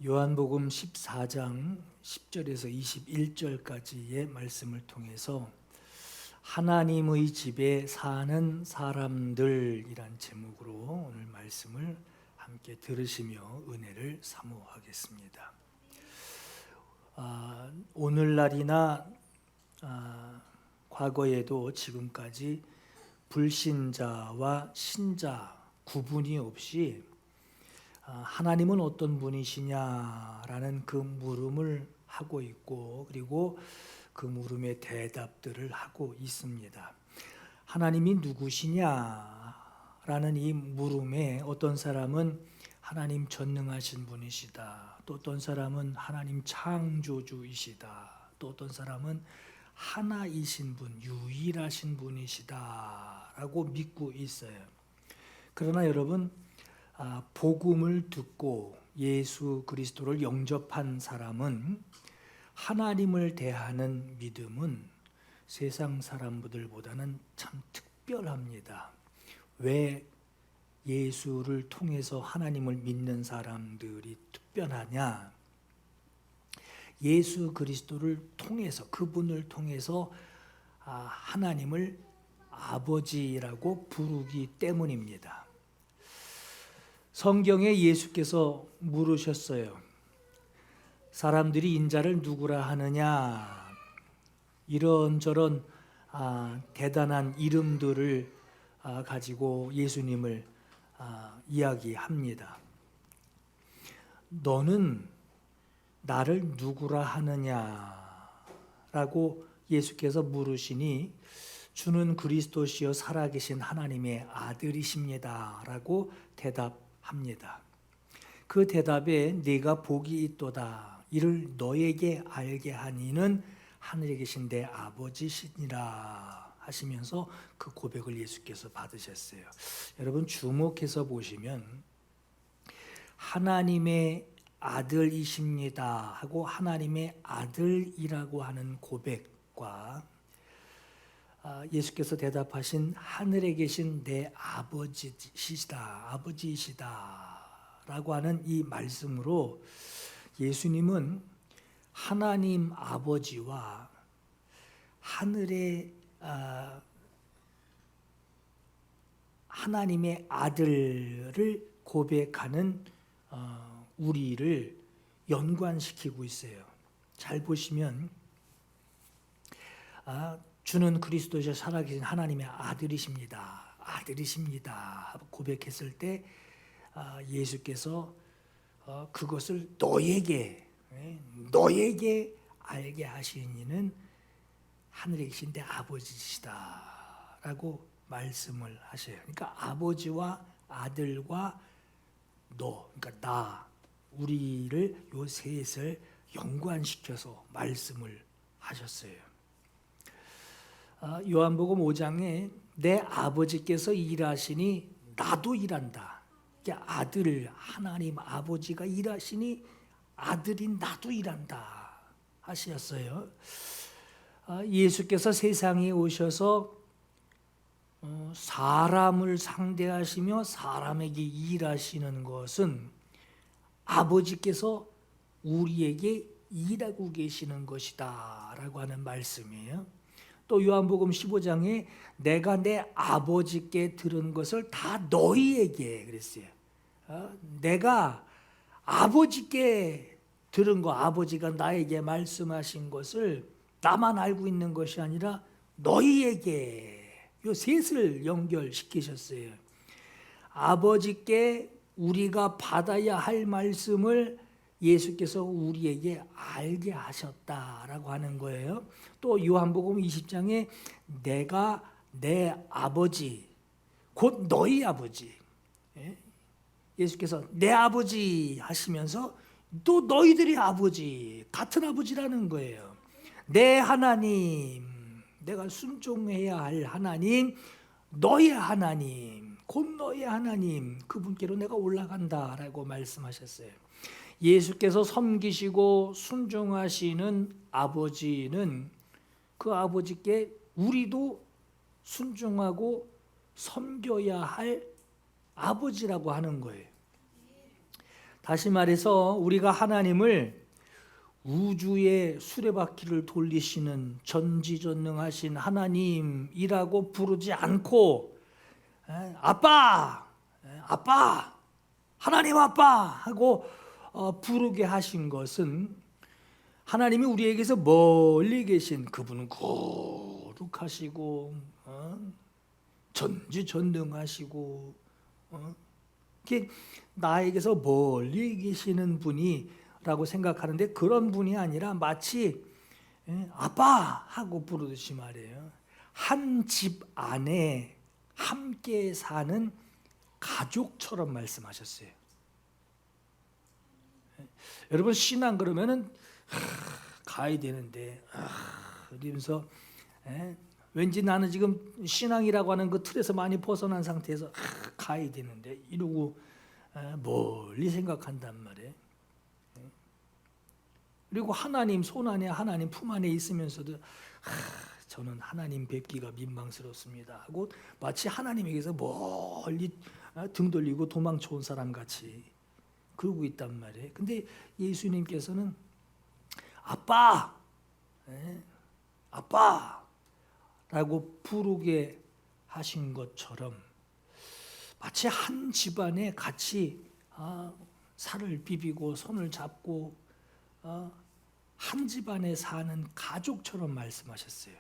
요한복음 14장 10절에서 21절까지의 말씀을 통해서 하나님의 집에 사는 사람들이란 제목으로 오늘 말씀을 함께 들으시며 은혜를 사모하겠습니다. 오늘날이나 과거에도 지금까지 불신자와 신자 구분이 없이 하나님은 어떤 분이시냐라는 그 물음을 하고 있고, 그리고 그 물음의 대답들을 하고 있습니다. 하나님이 누구시냐라는 이 물음에 어떤 사람은 하나님 전능하신 분이시다, 또 어떤 사람은 하나님 창조주이시다, 또 어떤 사람은 하나이신 분, 유일하신 분이시다라고 믿고 있어요. 그러나 여러분, 복음을 듣고 예수 그리스도를 영접한 사람은 하나님을 대하는 믿음은 세상 사람들보다는 참 특별합니다. 왜 예수를 통해서 하나님을 믿는 사람들이 특별하냐? 예수 그리스도를 통해서, 그분을 통해서 하나님을 아버지라고 부르기 때문입니다. 성경에 예수께서 물으셨어요. 사람들이 인자를 누구라 하느냐? 이런저런 대단한 이름들을 가지고 예수님을 이야기합니다. 너는 나를 누구라 하느냐라고 예수께서 물으시니 주는 그리스도시요 살아계신 하나님의 아들이십니다라고 대답합니다. 그 대답에 네가 복이 있도다. 이를 너에게 알게 하니는 하늘에 계신 내 아버지시니라 하시면서 그 고백을 예수께서 받으셨어요. 여러분 주목해서 보시면 하나님의 아들이십니다 하고 하나님의 아들이라고 하는 고백과 예수께서 대답하신 하늘에 계신 내 아버지이시다 라고 하는 이 말씀으로 예수님은 하나님 아버지와 하늘의 하나님의 아들을 고백하는 우리를 연관시키고 있어요. 잘 보시면 주는 그리스도시요 살아계신 하나님의 아들이십니다. 아들이십니다. 고백했을 때 예수께서 그것을 너에게 알게 하시니는 하늘에 계신 내 아버지시다라고 말씀을 하셔요. 그러니까 아버지와 아들과 그러니까 나, 우리를 요 셋을 연관시켜서 말씀을 하셨어요. 요한복음 5장에 내 아버지께서 일하시니 나도 일한다. 아들, 하나님 아버지가 일하시니 아들인 나도 일한다 하셨어요. 예수께서 세상에 오셔서 사람을 상대하시며 사람에게 일하시는 것은 아버지께서 우리에게 일하고 계시는 것이다 라고 하는 말씀이에요. 또 요한복음 15장에 내가 내 아버지께 들은 것을 다 너희에게 그랬어요. 내가 아버지께 들은 거, 아버지가 나에게 말씀하신 것을 나만 알고 있는 것이 아니라 너희에게, 요 셋을 연결시키셨어요. 아버지께 우리가 받아야 할 말씀을 예수께서 우리에게 알게 하셨다라고 하는 거예요. 또 요한복음 20장에 내가 내 아버지, 곧 너희 아버지, 예수께서 내 아버지 하시면서 또 너희들이 아버지, 같은 아버지라는 거예요. 내 하나님, 내가 순종해야 할 하나님, 너의 하나님, 곧 너의 하나님, 그분께로 내가 올라간다라고 말씀하셨어요. 예수께서 섬기시고 순종하시는 아버지는 그 아버지께 우리도 순종하고 섬겨야 할 아버지라고 하는 거예요. 다시 말해서 우리가 하나님을 우주의 수레바퀴를 돌리시는 전지전능하신 하나님이라고 부르지 않고 아빠, 아빠, 하나님 아빠 하고 부르게 하신 것은 하나님이 우리에게서 멀리 계신 그분은 거룩하시고 전지전능하시고 이렇게 나에게서 멀리 계시는 분이라고 생각하는데 그런 분이 아니라 마치 아빠 하고 부르듯이 말이에요. 한 집 안에 함께 사는 가족처럼 말씀하셨어요. 여러분 신앙 그러면은 가야 되는데 이러면서 왠지 나는 지금 신앙이라고 하는 그 틀에서 많이 벗어난 상태에서 가야 되는데 이러고 멀리 생각한단 말이에요. 그리고 하나님 손 안에 하나님 품 안에 있으면서도 저는 하나님 뵙기가 민망스럽습니다 하고 마치 하나님에게서 멀리 등 돌리고 도망쳐 온 사람 같이 그러고 있단 말이에요. 근데 예수님께서는 아빠, 아빠 라고 부르게 하신 것처럼 마치 한 집안에 같이 살을 비비고 손을 잡고 한 집안에 사는 가족처럼 말씀하셨어요.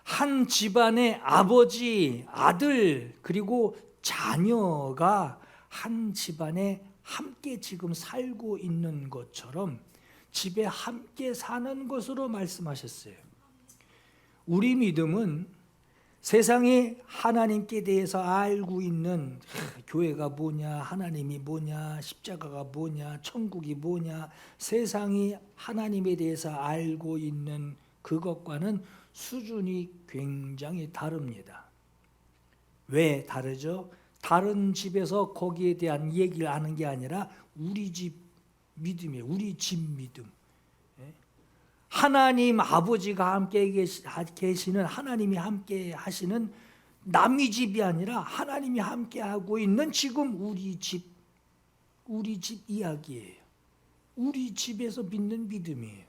한 집안의 아버지, 아들 그리고 자녀가 한 집안에 함께 지금 살고 있는 것처럼 집에 함께 사는 것으로 말씀하셨어요. 우리 믿음은 세상이 하나님께 대해서 알고 있는 교회가 뭐냐, 하나님이 뭐냐, 십자가가 뭐냐, 천국이 뭐냐, 세상이 하나님에 대해서 알고 있는 그것과는 수준이 굉장히 다릅니다. 왜 다르죠? 다른 집에서 거기에 대한 얘기를 하는 게 아니라 우리 집 믿음이에요. 우리 집 믿음. 하나님 아버지가 함께 계시는 하나님이 함께 하시는 남의 집이 아니라 하나님이 함께 하고 있는 지금 우리 집 이야기예요. 우리 집에서 믿는 믿음이에요.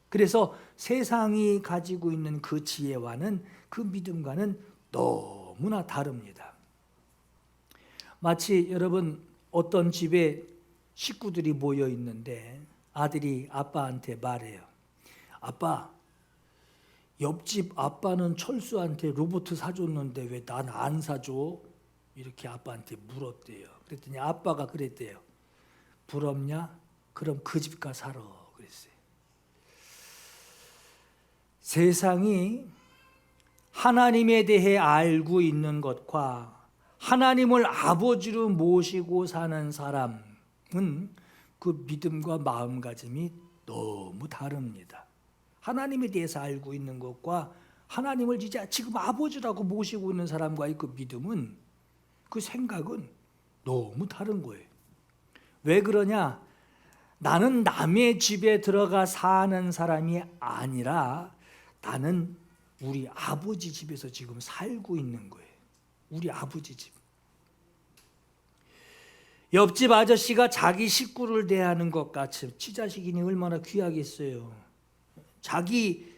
그래서 세상이 가지고 있는 그 지혜와는 그 믿음과는 너무나 다릅니다. 마치 여러분 어떤 집에 식구들이 모여 있는데 아들이 아빠한테 말해요. 아빠, 옆집 아빠는 철수한테 로봇 사줬는데 왜 난 안 사줘? 이렇게 아빠한테 물었대요. 그랬더니 아빠가 그랬대요. 부럽냐? 그럼 그 집 가 살아. 그랬어요. 세상이 하나님에 대해 알고 있는 것과 하나님을 아버지로 모시고 사는 사람은 그 믿음과 마음가짐이 너무 다릅니다. 하나님에 대해서 알고 있는 것과 하나님을 진짜 지금 아버지라고 모시고 있는 사람과의 그 믿음은 그 생각은 너무 다른 거예요. 왜 그러냐? 나는 남의 집에 들어가 사는 사람이 아니라 나는 우리 아버지 집에서 지금 살고 있는 거예요. 우리 아버지 집. 옆집 아저씨가 자기 식구를 대하는 것 같이 치자식이니 얼마나 귀하겠어요. 자기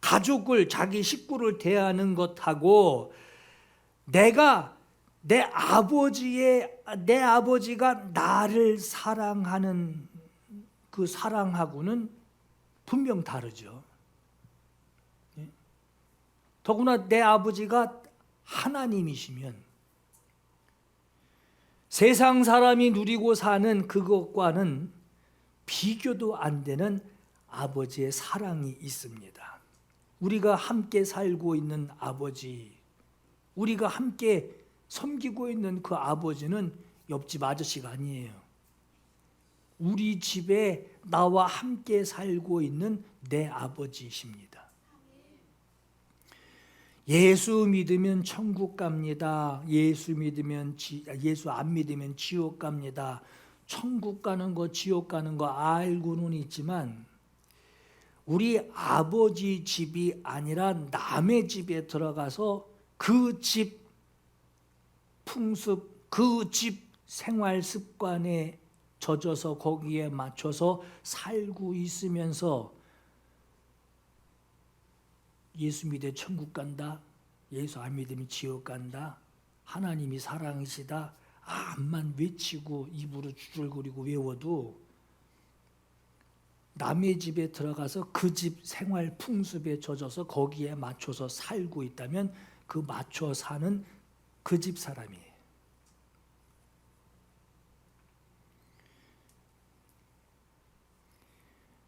가족을 자기 식구를 대하는 것하고 내 아버지가 나를 사랑하는 그 사랑하고는 분명 다르죠. 더구나 내 아버지가 하나님이시면 세상 사람이 누리고 사는 그것과는 비교도 안 되는 아버지의 사랑이 있습니다. 우리가 함께 살고 있는 아버지, 우리가 함께 섬기고 있는 그 아버지는 옆집 아저씨가 아니에요. 우리 집에 나와 함께 살고 있는 내 아버지이십니다. 예수 믿으면 천국 갑니다. 예수 안 믿으면 지옥 갑니다. 천국 가는 거 지옥 가는 거 알고는 있지만 우리 아버지 집이 아니라 남의 집에 들어가서 그 집 풍습, 그 집 생활 습관에 젖어서 거기에 맞춰서 살고 있으면서 예수 믿어 천국 간다, 예수 안 믿으면 지옥 간다, 하나님이 사랑이시다, 암만 외치고 입으로 주절거리고 외워도 남의 집에 들어가서 그 집 생활 풍습에 젖어서 거기에 맞춰서 살고 있다면 그 맞춰 사는 그 집 사람이에요.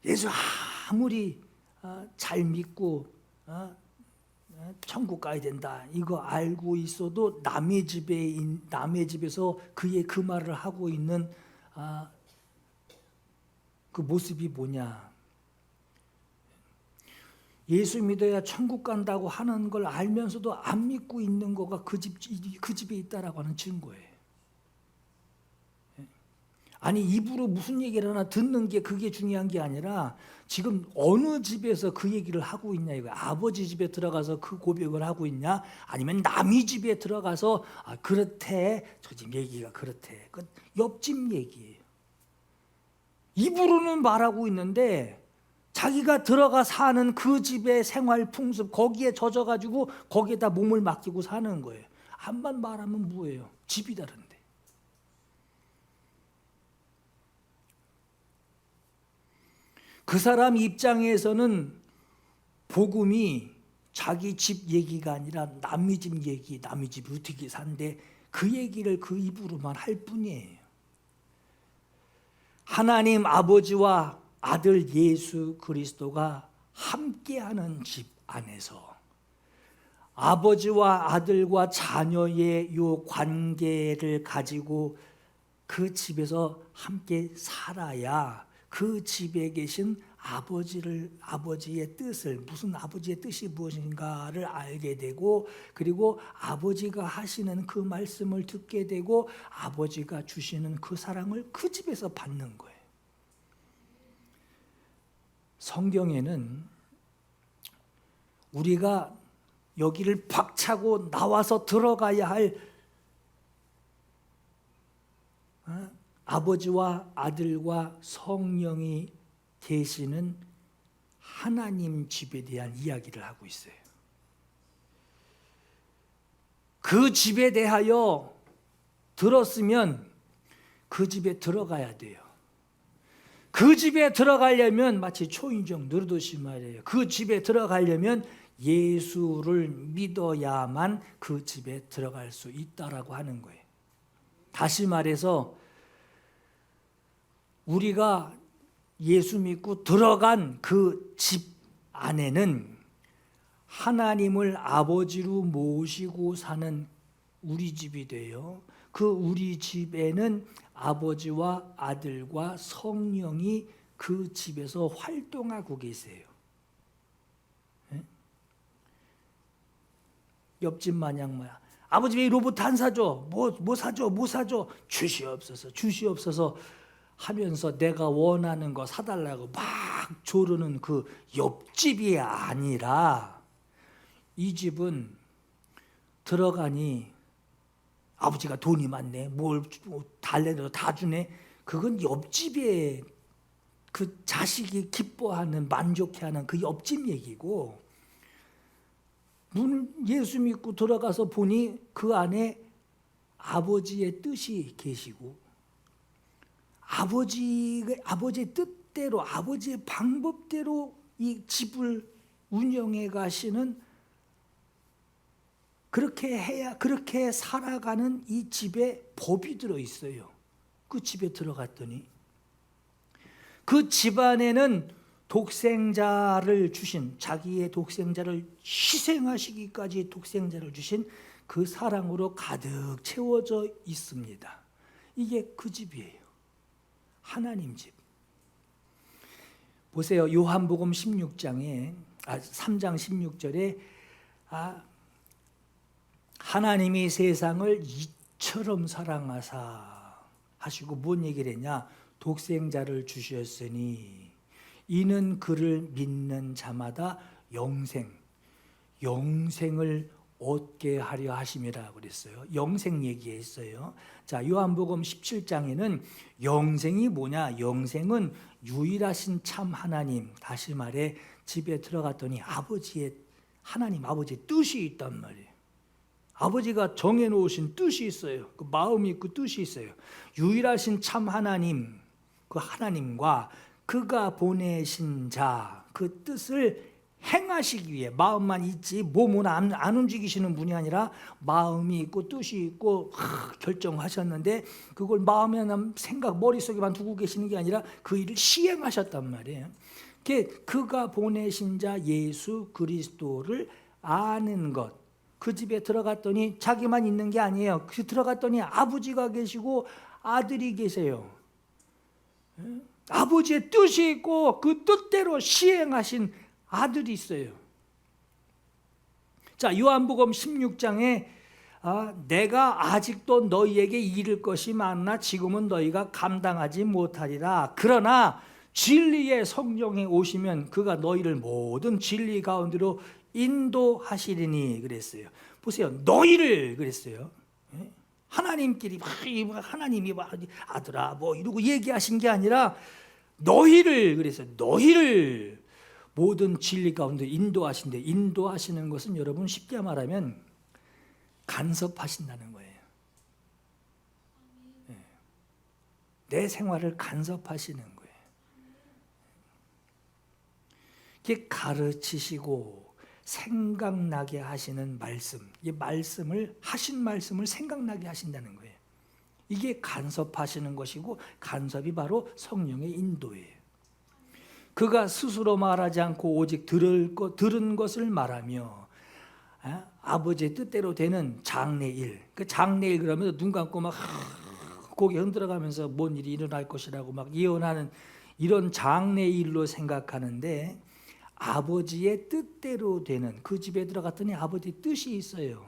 예수 아무리 잘 믿고 천국 가야 된다 이거 알고 있어도 남의 집에서 그의 그 말을 하고 있는 그 모습이 뭐냐? 예수 믿어야 천국 간다고 하는 걸 알면서도 안 믿고 있는 거가 그 집에 있다라고 하는 증거예요. 아니 입으로 무슨 얘기를 하나 듣는 게 그게 중요한 게 아니라 지금 어느 집에서 그 얘기를 하고 있냐 이거야. 아버지 집에 들어가서 그 고백을 하고 있냐, 아니면 남의 집에 들어가서 그렇대 저 집 얘기가 그렇대 그 옆집 얘기예요. 입으로는 말하고 있는데 자기가 들어가 사는 그 집의 생활 풍습 거기에 젖어가지고 거기에다 몸을 맡기고 사는 거예요. 한번 말하면 뭐예요? 집이 다른데. 그 사람 입장에서는 복음이 자기 집 얘기가 아니라 남의 집 얘기, 남의 집 어떻게 산대 그 얘기를 그 입으로만 할 뿐이에요. 하나님 아버지와 아들 예수 그리스도가 함께하는 집 안에서 아버지와 아들과 자녀의 요 관계를 가지고 그 집에서 함께 살아야 그 집에 계신 아버지의 뜻을, 무슨 아버지의 뜻이 무엇인가를 알게 되고, 그리고 아버지가 하시는 그 말씀을 듣게 되고 아버지가 주시는 그 사랑을 그 집에서 받는 거예요. 성경에는 우리가 여기를 박차고 나와서 들어가야 할 아버지와 아들과 성령이 계시는 하나님 집에 대한 이야기를 하고 있어요. 그 집에 대하여 들었으면 그 집에 들어가야 돼요. 그 집에 들어가려면 마치 초인종 누르듯이 말이에요. 그 집에 들어가려면 예수를 믿어야만 그 집에 들어갈 수 있다라고 하는 거예요. 다시 말해서 우리가 예수 믿고 들어간 그 집 안에는 하나님을 아버지로 모시고 사는 우리 집이 돼요. 그 우리 집에는 아버지와 아들과 성령이 그 집에서 활동하고 계세요. 옆집 마냥 뭐야? 아버지 왜 로봇 안 사줘? 뭐 사줘? 주시옵소서 하면서 내가 원하는 거 사달라고 막 조르는 그 옆집이 아니라 이 집은 들어가니 아버지가 돈이 많네, 뭘 달래도 다 주네. 그건 옆집에 그 자식이 기뻐하는, 만족해하는 그 옆집 얘기고, 예수 믿고 들어가서 보니 그 안에 아버지의 뜻이 계시고 아버지의 뜻대로, 아버지의 방법대로 이 집을 운영해 가시는, 그렇게 살아가는 이 집에 법이 들어 있어요. 그 집에 들어갔더니 그 집안에는 독생자를 주신, 자기의 독생자를 희생하시기까지 독생자를 주신 그 사랑으로 가득 채워져 있습니다. 이게 그 집이에요. 하나님 집. 보세요. 요한복음 3장 16절에 하나님이 세상을 이처럼 사랑하사 하시고 뭔 얘기를 했냐? 독생자를 주셨으니 이는 그를 믿는 자마다 영생을 얻게 하려 하심이라 그랬어요. 영생 얘기했어요. 자, 요한복음 17장에는 영생이 뭐냐? 영생은 유일하신 참 하나님, 다시 말해 집에 들어갔더니 하나님 아버지의 뜻이 있단 말이에요. 아버지가 정해놓으신 뜻이 있어요. 그 마음이 있고 뜻이 있어요. 유일하신 참 하나님, 그 하나님과 그가 보내신 자, 그 뜻을 행하시기 위해 마음만 있지 몸은 안 움직이시는 분이 아니라 마음이 있고 뜻이 있고 결정하셨는데 그걸 마음에 생각 머릿속에만 두고 계시는 게 아니라 그 일을 시행하셨단 말이에요. 그가 보내신 자 예수 그리스도를 아는 것. 그 집에 들어갔더니 자기만 있는 게 아니에요. 들어갔더니 아버지가 계시고 아들이 계세요. 아버지의 뜻이 있고 그 뜻대로 시행하신 아들이 있어요. 자, 요한복음 16장에 내가 아직도 너희에게 이를 것이 많으나 지금은 너희가 감당하지 못하리라. 그러나 진리의 성령이 오시면 그가 너희를 모든 진리 가운데로 인도하시리니 그랬어요. 보세요. 너희를 그랬어요. 하나님끼리 하나님이 아들아 뭐 이러고 얘기하신 게 아니라 너희를 그랬어요. 너희를 모든 진리 가운데 인도하신데, 인도하시는 것은 여러분 쉽게 말하면 간섭하신다는 거예요. 내 생활을 간섭하시는 거예요. 이게 가르치시고 생각나게 하시는 말씀, 이 말씀을 하신 말씀을 생각나게 하신다는 거예요. 이게 간섭하시는 것이고 간섭이 바로 성령의 인도예요. 그가 스스로 말하지 않고 오직 들은 것을 말하며 아버지의 뜻대로 되는 장래일. 그 장래일 그러면서 눈 감고 막 고개 흔들어가면서 뭔 일이 일어날 것이라고 막 예언하는 이런 장래일로 생각하는데 아버지의 뜻대로 되는 그 집에 들어갔더니 아버지의 뜻이 있어요.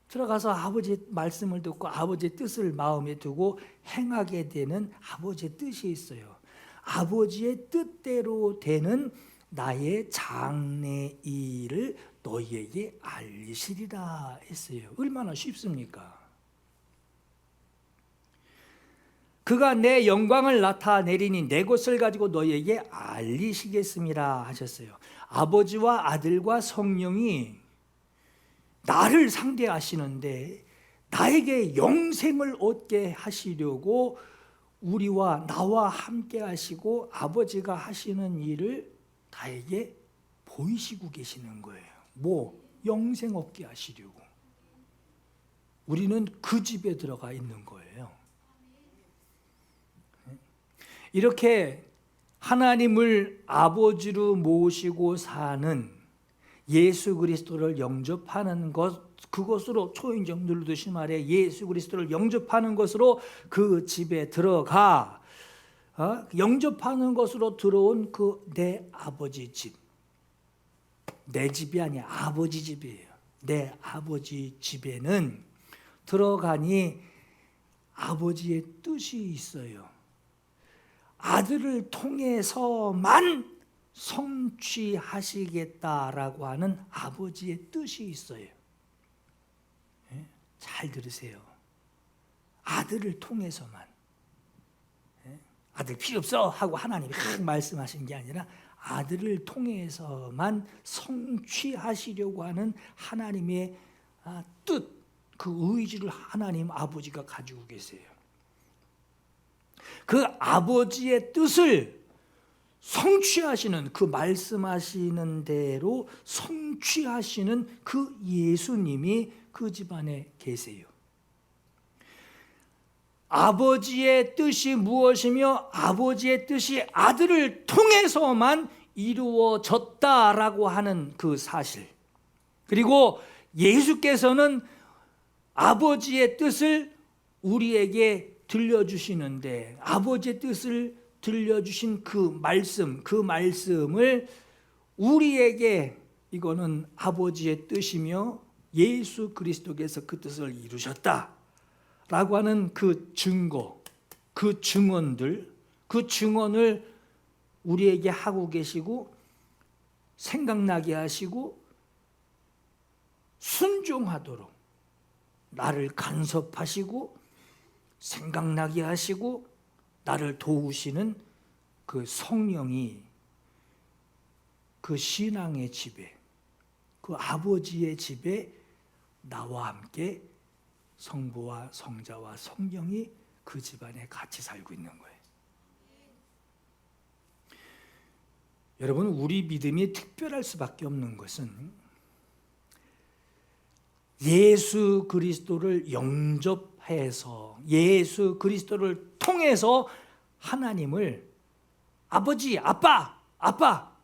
들어가서 아버지의 말씀을 듣고 아버지의 뜻을 마음에 두고 행하게 되는 아버지의 뜻이 있어요. 아버지의 뜻대로 되는 나의 장래일을 너희에게 알리시리라 했어요. 얼마나 쉽습니까? 그가 내 영광을 나타내리니 내 것을 가지고 너희에게 알리시겠음이라 하셨어요. 아버지와 아들과 성령이 나를 상대하시는데 나에게 영생을 얻게 하시려고 우리와 나와 함께 하시고 아버지가 하시는 일을 나에게 보이시고 계시는 거예요. 뭐 영생 얻게 하시려고. 우리는 그 집에 들어가 있는 거예요. 이렇게 하나님을 아버지로 모시고 사는 예수 그리스도를 영접하는 것, 그것으로 초인종 누르듯이 말해 예수 그리스도를 영접하는 것으로 그 집에 들어가 영접하는 것으로 들어온 그 내 아버지 집, 내 집이 아니야 아버지 집이에요. 내 아버지 집에는 들어가니 아버지의 뜻이 있어요. 아들을 통해서만 성취하시겠다라고 하는 아버지의 뜻이 있어요. 잘 들으세요. 아들을 통해서만. 아들 필요 없어 하고 하나님이 말씀하신 게 아니라 아들을 통해서만 성취하시려고 하는 하나님의 뜻, 그 의지를 하나님 아버지가 가지고 계세요. 그 아버지의 뜻을 성취하시는, 그 말씀하시는 대로 성취하시는 그 예수님이 그 집안에 계세요. 아버지의 뜻이 무엇이며 아버지의 뜻이 아들을 통해서만 이루어졌다라고 하는 그 사실, 그리고 예수께서는 아버지의 뜻을 우리에게 들려주시는데 아버지의 뜻을 들려주신 그 말씀을 우리에게 이거는 아버지의 뜻이며 예수 그리스도께서 그 뜻을 이루셨다라고 하는 그 증거, 그 증언들, 그 증언을 우리에게 하고 계시고 생각나게 하시고 순종하도록 나를 간섭하시고 생각나게 하시고 나를 도우시는 그 성령이 그 신앙의 집에, 그 아버지의 집에 나와 함께 성부와 성자와 성령이 그 집안에 같이 살고 있는 거예요. 여러분, 우리 믿음이 특별할 수밖에 없는 것은 예수 그리스도를 영접해서 예수 그리스도를 통해서 하나님을 아버지, 아빠, 아빠.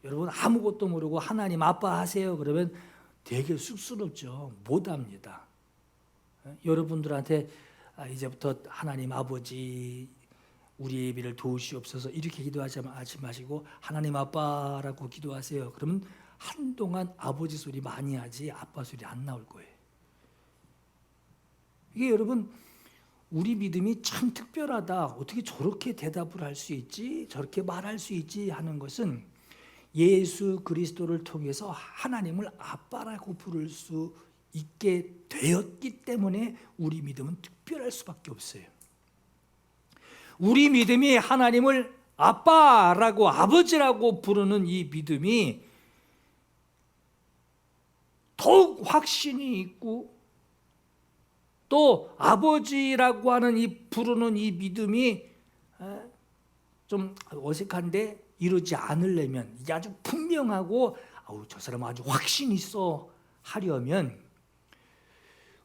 여러분, 아무것도 모르고 하나님 아빠 하세요 그러면 되게 쑥스럽죠. 못합니다. 여러분들한테 이제부터 하나님 아버지 우리 예비를 도우시옵소서 이렇게 기도하지 마시고 하나님 아빠라고 기도하세요. 그러면 한동안 아버지 소리 많이 하지 아빠 소리 안 나올 거예요. 이게 여러분, 우리 믿음이 참 특별하다. 어떻게 저렇게 대답을 할 수 있지? 저렇게 말할 수 있지? 하는 것은 예수 그리스도를 통해서 하나님을 아빠라고 부를 수 있게 되었기 때문에 우리 믿음은 특별할 수밖에 없어요. 우리 믿음이 하나님을 아빠라고, 아버지라고 부르는 이 믿음이 더욱 확신이 있고, 또 아버지라고 하는 이 부르는 이 믿음이 좀 어색한데 이러지 않으려면, 이게 아주 분명하고 저 사람은 아주 확신 있어 하려면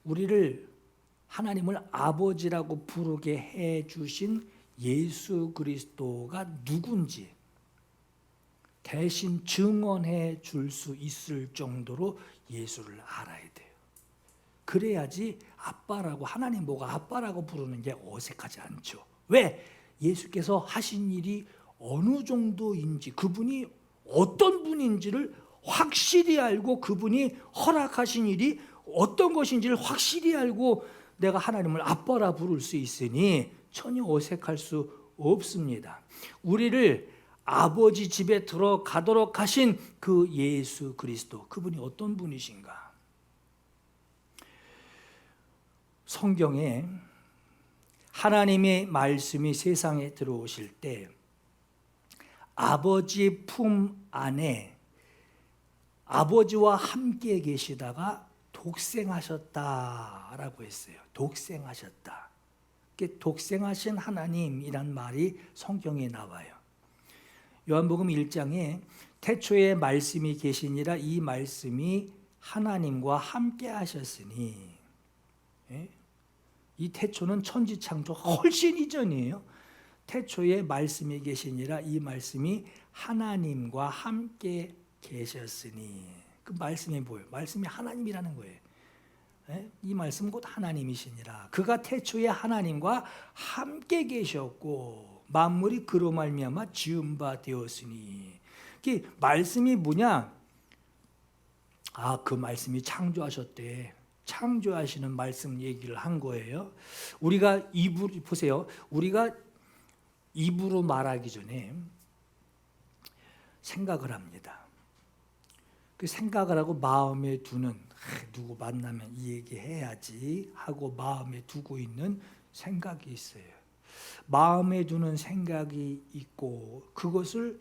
우리를 하나님을 아버지라고 부르게 해주신 예수 그리스도가 누군지 대신 증언해 줄 수 있을 정도로 예수를 알아야 돼요. 그래야지 아빠라고, 하나님 보고 아빠라고 부르는 게 어색하지 않죠. 왜? 예수께서 하신 일이 어느 정도인지, 그분이 어떤 분인지를 확실히 알고, 그분이 허락하신 일이 어떤 것인지를 확실히 알고 내가 하나님을 아빠라 부를 수 있으니 전혀 어색할 수 없습니다. 우리를 아버지 집에 들어가도록 하신 그 예수 그리스도, 그분이 어떤 분이신가? 성경에 하나님의 말씀이 세상에 들어오실 때 아버지 품 안에 아버지와 함께 계시다가 독생하셨다라고 했어요. 독생하셨다. 독생하신 하나님이란 말이 성경에 나와요. 요한복음 1장에 태초에 말씀이 계시니라, 이 말씀이 하나님과 함께 하셨으니, 이 태초는 천지창조 훨씬 이전이에요. 태초에 말씀이 계시니라, 이 말씀이 하나님과 함께 계셨으니, 그 말씀이 뭐예요? 말씀이 하나님이라는 거예요. 이 말씀 곧 하나님이시니라. 그가 태초에 하나님과 함께 계셨고 만물이 그로 말미암아 지은 바 되었으니. 그 말씀이 뭐냐? 그 말씀이 창조하셨대. 창조하시는 말씀 얘기를 한 거예요. 우리가 입으로 보세요. 우리가 입으로 말하기 전에 생각을 합니다. 그 생각을 하고 마음에 두는, 누구 만나면 이 얘기 해야지 하고 마음에 두고 있는 생각이 있어요. 마음에 두는 생각이 있고 그것을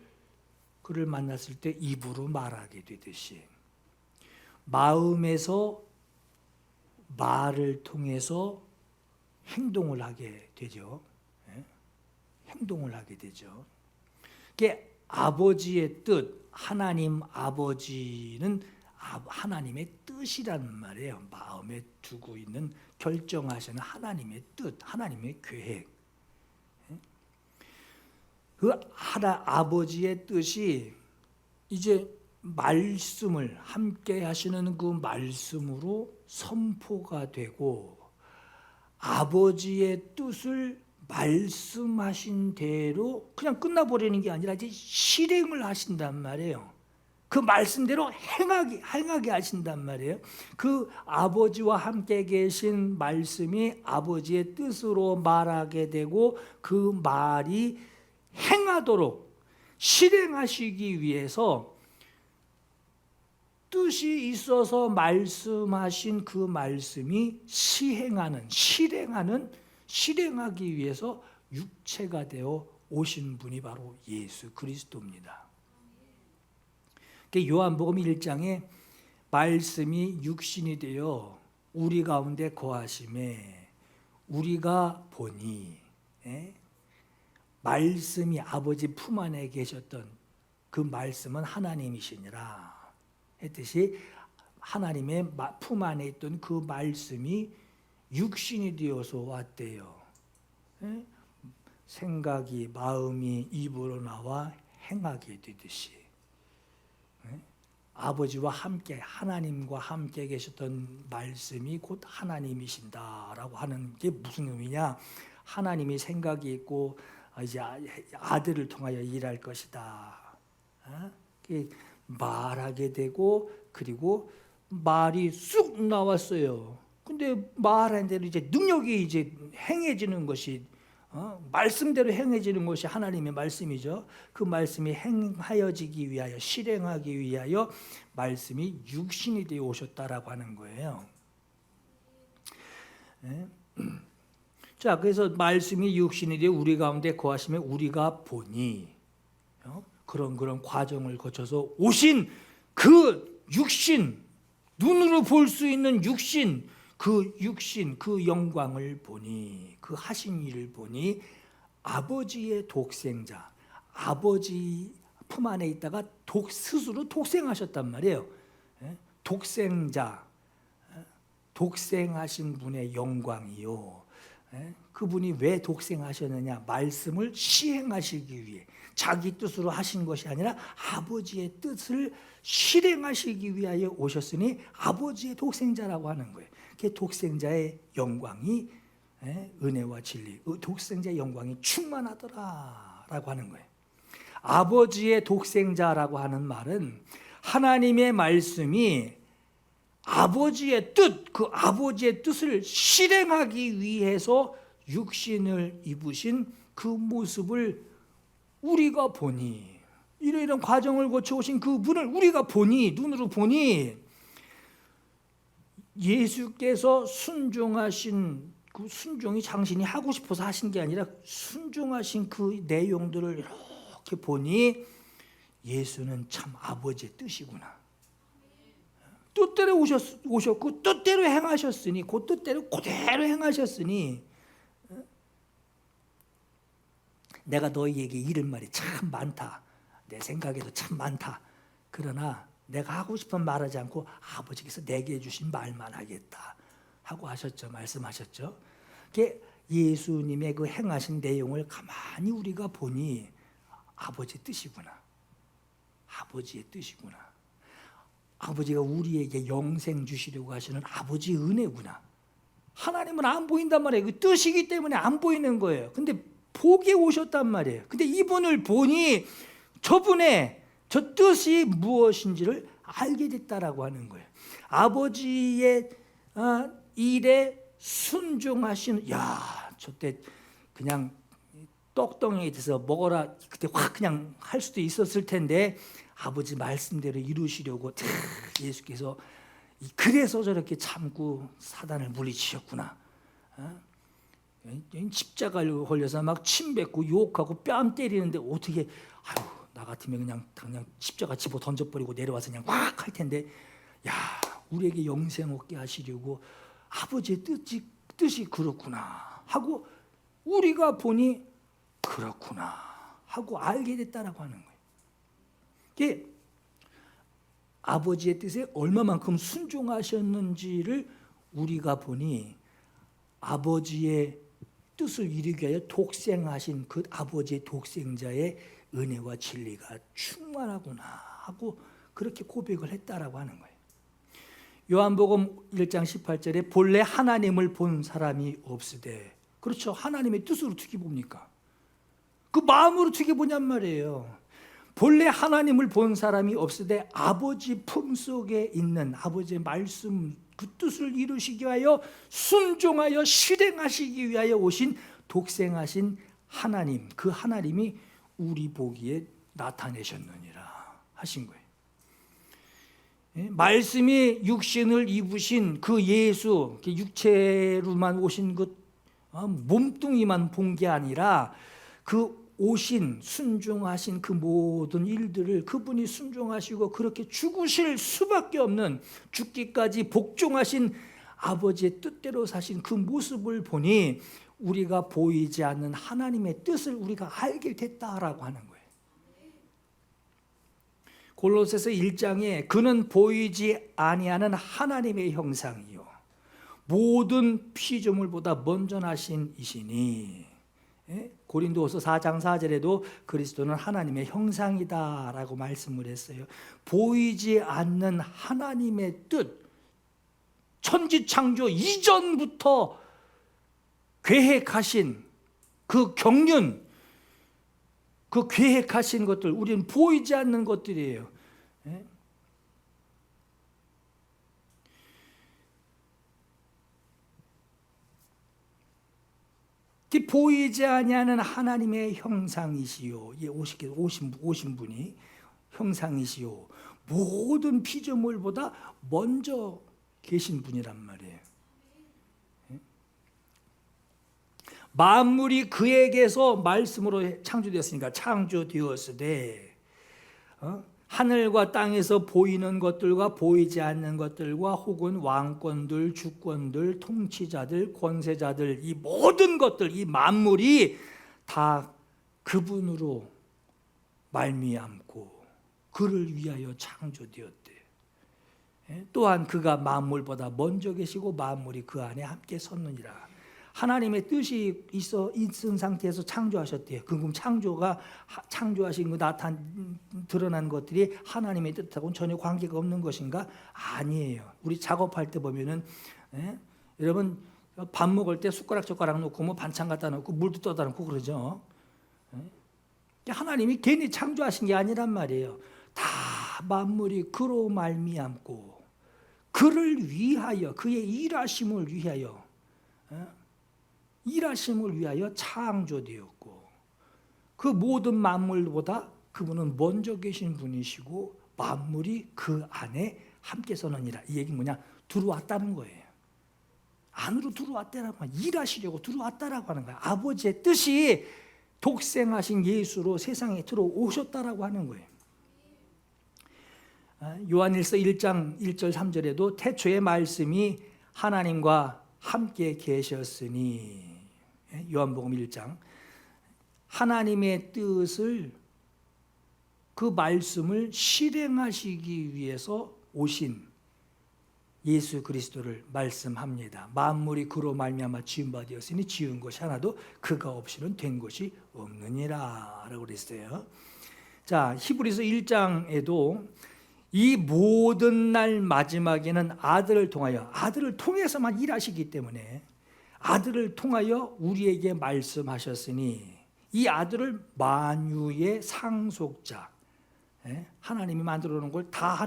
그를 만났을 때 입으로 말하게 되듯이 마음에서 말을 통해서 행동을 하게 되죠. 행동을 하게 되죠. 그게 아버지의 뜻, 하나님 아버지는 하나님의 뜻이라는 말이에요. 마음에 두고 있는, 결정하시는 하나님의 뜻, 하나님의 계획. 그 아버지의 뜻이 이제 말씀을 함께 하시는 그 말씀으로 선포가 되고, 아버지의 뜻을 말씀하신 대로 그냥 끝나버리는 게 아니라 이제 실행을 하신단 말이에요. 그 말씀대로 행하게 하신단 말이에요. 그 아버지와 함께 계신 말씀이 아버지의 뜻으로 말하게 되고 그 말이 행하도록 실행하시기 위해서 뜻이 있어서 말씀하신 그 말씀이 실행하기 위해서 육체가 되어 오신 분이 바로 예수 그리스도입니다. 요한복음 1장에 말씀이 육신이 되어 우리 가운데 거하심에 우리가 보니, 말씀이 아버지 품 안에 계셨던 그 말씀은 하나님이시니라 했듯이 하나님의 품 안에 있던 그 말씀이 육신이 되어서 왔대요. 생각이 마음이 입으로 나와 행하게 되듯이 아버지와 함께 하나님과 함께 계셨던 말씀이 곧 하나님이신다라고 하는 게 무슨 의미냐? 하나님이 생각이 있고 이제 아들을 통하여 일할 것이다. 말하게 되고 그리고 말이 쑥 나왔어요. 근데 말한 대로 이제 능력이 이제 행해지는 것이 말씀대로 행해지는 것이 하나님의 말씀이죠. 그 말씀이 행하여지기 위하여 실행하기 위하여 말씀이 육신이 되어 오셨다라고 하는 거예요. 자, 그래서 말씀이 육신이 되어 우리 가운데 거하시면 우리가 보니 그런 과정을 거쳐서 오신 그 육신, 눈으로 볼 수 있는 육신, 그 영광을 보니, 그 하신 일을 보니 아버지의 독생자, 아버지 품 안에 있다가 스스로 독생하셨단 말이에요. 독생자, 독생하신 분의 영광이요. 그분이 왜 독생하셨느냐? 말씀을 시행하시기 위해, 자기 뜻으로 하신 것이 아니라 아버지의 뜻을 실행하시기 위하여 오셨으니 아버지의 독생자라고 하는 거예요. 그 독생자의 영광이 은혜와 진리, 독생자의 영광이 충만하더라라고 하는 거예요. 아버지의 독생자라고 하는 말은 하나님의 말씀이 아버지의 뜻, 그 아버지의 뜻을 실행하기 위해서 육신을 입으신 그 모습을 우리가 보니, 이런 과정을 거쳐오신 그 분을 우리가 보니, 눈으로 보니, 예수께서 순종하신 그 순종이 당신이 하고 싶어서 하신 게 아니라 순종하신 그 내용들을 이렇게 보니 예수는 참 아버지의 뜻이구나. 뜻대로 오셨고 뜻대로 행하셨으니, 그 뜻대로 그대로 행하셨으니, 내가 너희에게 이를 말이 참 많다. 내 생각에도 참 많다. 그러나 내가 하고 싶은 말하지 않고 아버지께서 내게 해주신 말만 하겠다 하고 하셨죠. 말씀하셨죠. 예수님의 그 행하신 내용을 가만히 우리가 보니 아버지의 뜻이구나. 아버지의 뜻이구나. 아버지가 우리에게 영생 주시려고 하시는 아버지의 은혜구나. 하나님은 안 보인단 말이에요. 그 뜻이기 때문에 안 보이는 거예요. 근데 보게 오셨단 말이에요. 근데 이분을 보니 저분의 저 뜻이 무엇인지를 알게 됐다라고 하는 거예요. 아버지의 일에 순종하신, 저때 그냥 떡덩이에 대해서 먹어라 그때 확 그냥 할 수도 있었을 텐데 아버지 말씀대로 이루시려고 예수께서 그래서 저렇게 참고 사단을 물리치셨구나. 십자가를 걸려서 막 침 뱉고 욕하고 뺨 때리는데 어떻게 나 같으면 그냥 십자가 집어 던져버리고 내려와서 그냥 확 할 텐데, 우리에게 영생 얻게 하시려고 아버지의 뜻이 그렇구나 하고 우리가 보니 그렇구나 하고 알게 됐다라고 하는 거예요. 이게 아버지의 뜻에 얼마만큼 순종하셨는지를 우리가 보니 아버지의 뜻을 이루기 위하여 독생하신 그 아버지의 독생자의 은혜와 진리가 충만하구나 하고 그렇게 고백을 했다라고 하는 거예요. 요한복음 1장 18절에 본래 하나님을 본 사람이 없으되, 그렇죠. 하나님의 뜻으로 어떻게 봅니까? 그 마음으로 어떻게 보냔 말이에요. 본래 하나님을 본 사람이 없으되 아버지 품속에 있는 아버지의 말씀 그 뜻을 이루시기 위하여 순종하여 실행하시기 위하여 오신 독생하신 하나님, 그 하나님이 우리 보기에 나타내셨느니라 하신 거예요. 말씀이 육신을 입으신 그 예수, 육체로만 오신 그 몸뚱이만 본 게 아니라 그 오신 순종하신 그 모든 일들을 그분이 순종하시고 그렇게 죽으실 수밖에 없는, 죽기까지 복종하신 아버지의 뜻대로 사신 그 모습을 보니 우리가 보이지 않는 하나님의 뜻을 우리가 알게 됐다라고 하는 거예요. 골로새서 1장에 그는 보이지 아니하는 하나님의 형상이요 모든 피조물보다 먼저 나신 이시니, 고린도후서 4장 4절에도 그리스도는 하나님의 형상이다라고 말씀을 했어요. 보이지 않는 하나님의 뜻, 천지창조 이전부터 계획하신 그 경륜, 그 계획하신 것들, 우리는 보이지 않는 것들이에요. 보이지 아니하는 하나님의 형상이시요, 오신 분이 형상이시요 모든 피조물보다 먼저 계신 분이란 말이에요. 만물이 그에게서 말씀으로 창조되었으니까 창조되었으되, 하늘과 땅에서 보이는 것들과 보이지 않는 것들과 혹은 왕권들, 주권들, 통치자들, 권세자들, 이 모든 것들, 이 만물이 다 그분으로 말미암고 그를 위하여 창조되었대. 또한 그가 만물보다 먼저 계시고 만물이 그 안에 함께 섰느니라. 하나님의 뜻이 있은 상태에서 창조하셨대요. 그럼 창조하신 거 드러난 것들이 하나님의 뜻하고는 전혀 관계가 없는 것인가? 아니에요. 우리 작업할 때 보면은, 여러분 밥 먹을 때 숟가락 놓고 뭐 반찬 갖다 놓고 물도 떠다 놓고 그러죠. 하나님이 괜히 창조하신 게 아니란 말이에요. 다 만물이 그로 말미암고 그를 위하여, 그의 일하심을 위하여 창조되었고, 그 모든 만물보다 그분은 먼저 계신 분이시고 만물이 그 안에 함께 서느니라. 이 얘기는 뭐냐? 들어왔다는 거예요. 안으로 들어왔다라고 하는 거예요. 일하시려고 들어왔다라고 하는 거예요. 아버지의 뜻이 독생하신 예수로 세상에 들어오셨다라고 하는 거예요. 요한일서 1장 1절 3절에도 태초의 말씀이 하나님과 함께 계셨으니, 요한복음 1장, 하나님의 뜻을, 그 말씀을 실행하시기 위해서 오신 예수 그리스도를 말씀합니다. 만물이 그로 말미암아 지은 바 되었으니 지은 것이 하나도 그가 없이는 된 것이 없느니라 라고 그랬어요. 자, 히브리서 1장에도 이 모든 날 마지막에는 아들을 통해서만 일하시기 때문에 아들을 통하여 우리에게 말씀하셨으니, 이 아들을 만유의 상속자, 하나님이 만들어 놓은 걸 다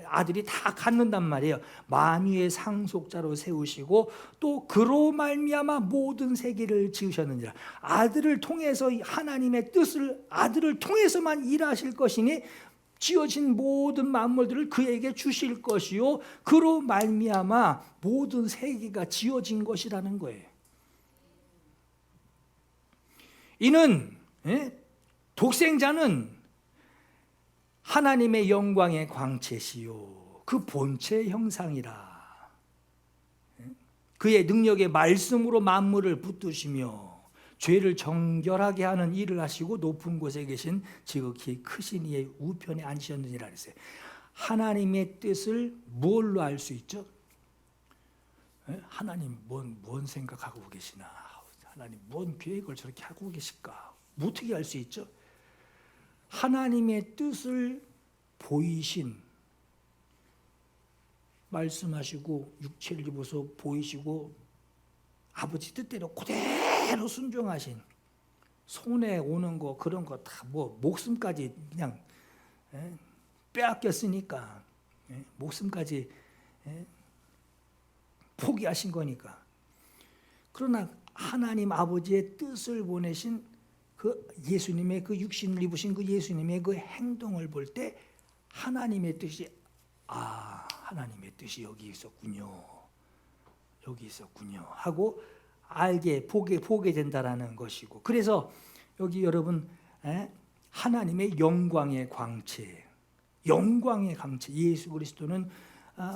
아들이 다 갖는단 말이에요. 만유의 상속자로 세우시고 또 그로 말미암아 모든 세계를 지으셨느니라. 아들을 통해서 하나님의 뜻을 아들을 통해서만 일하실 것이니 지어진 모든 만물들을 그에게 주실 것이요 그로 말미암아 모든 세계가 지어진 것이라는 거예요. 이는 독생자는 하나님의 영광의 광채시요 그 본체의 형상이라. 그의 능력의 말씀으로 만물을 붙드시며 죄를 정결하게 하는 일을 하시고 높은 곳에 계신 지극히 크신 이의 우편에 앉으셨느니라 그랬어요. 하나님의 뜻을 뭘로 알 수 있죠? 하나님 뭔 생각하고 계시나? 하나님 뭔 계획을 저렇게 하고 계실까? 어떻게 알 수 있죠? 하나님의 뜻을 보이신, 말씀하시고 육체를 입어서 보이시고 아버지 뜻대로 그대로 순종하신, 손에 오는 거 그런 거 다 뭐 목숨까지 그냥 빼앗겼으니까, 목숨까지 포기하신 거니까. 그러나 하나님 아버지의 뜻을 보내신 그 예수님의 그 육신을 입으신 그 예수님의 그 행동을 볼 때 하나님의 뜻이 아, 하나님의 뜻이 여기 있었군요. 여기 있었군요. 하고 보게 된다라는 것이고. 그래서 여기 여러분, 하나님의 영광의 광채, 영광의 광채. 예수 그리스도는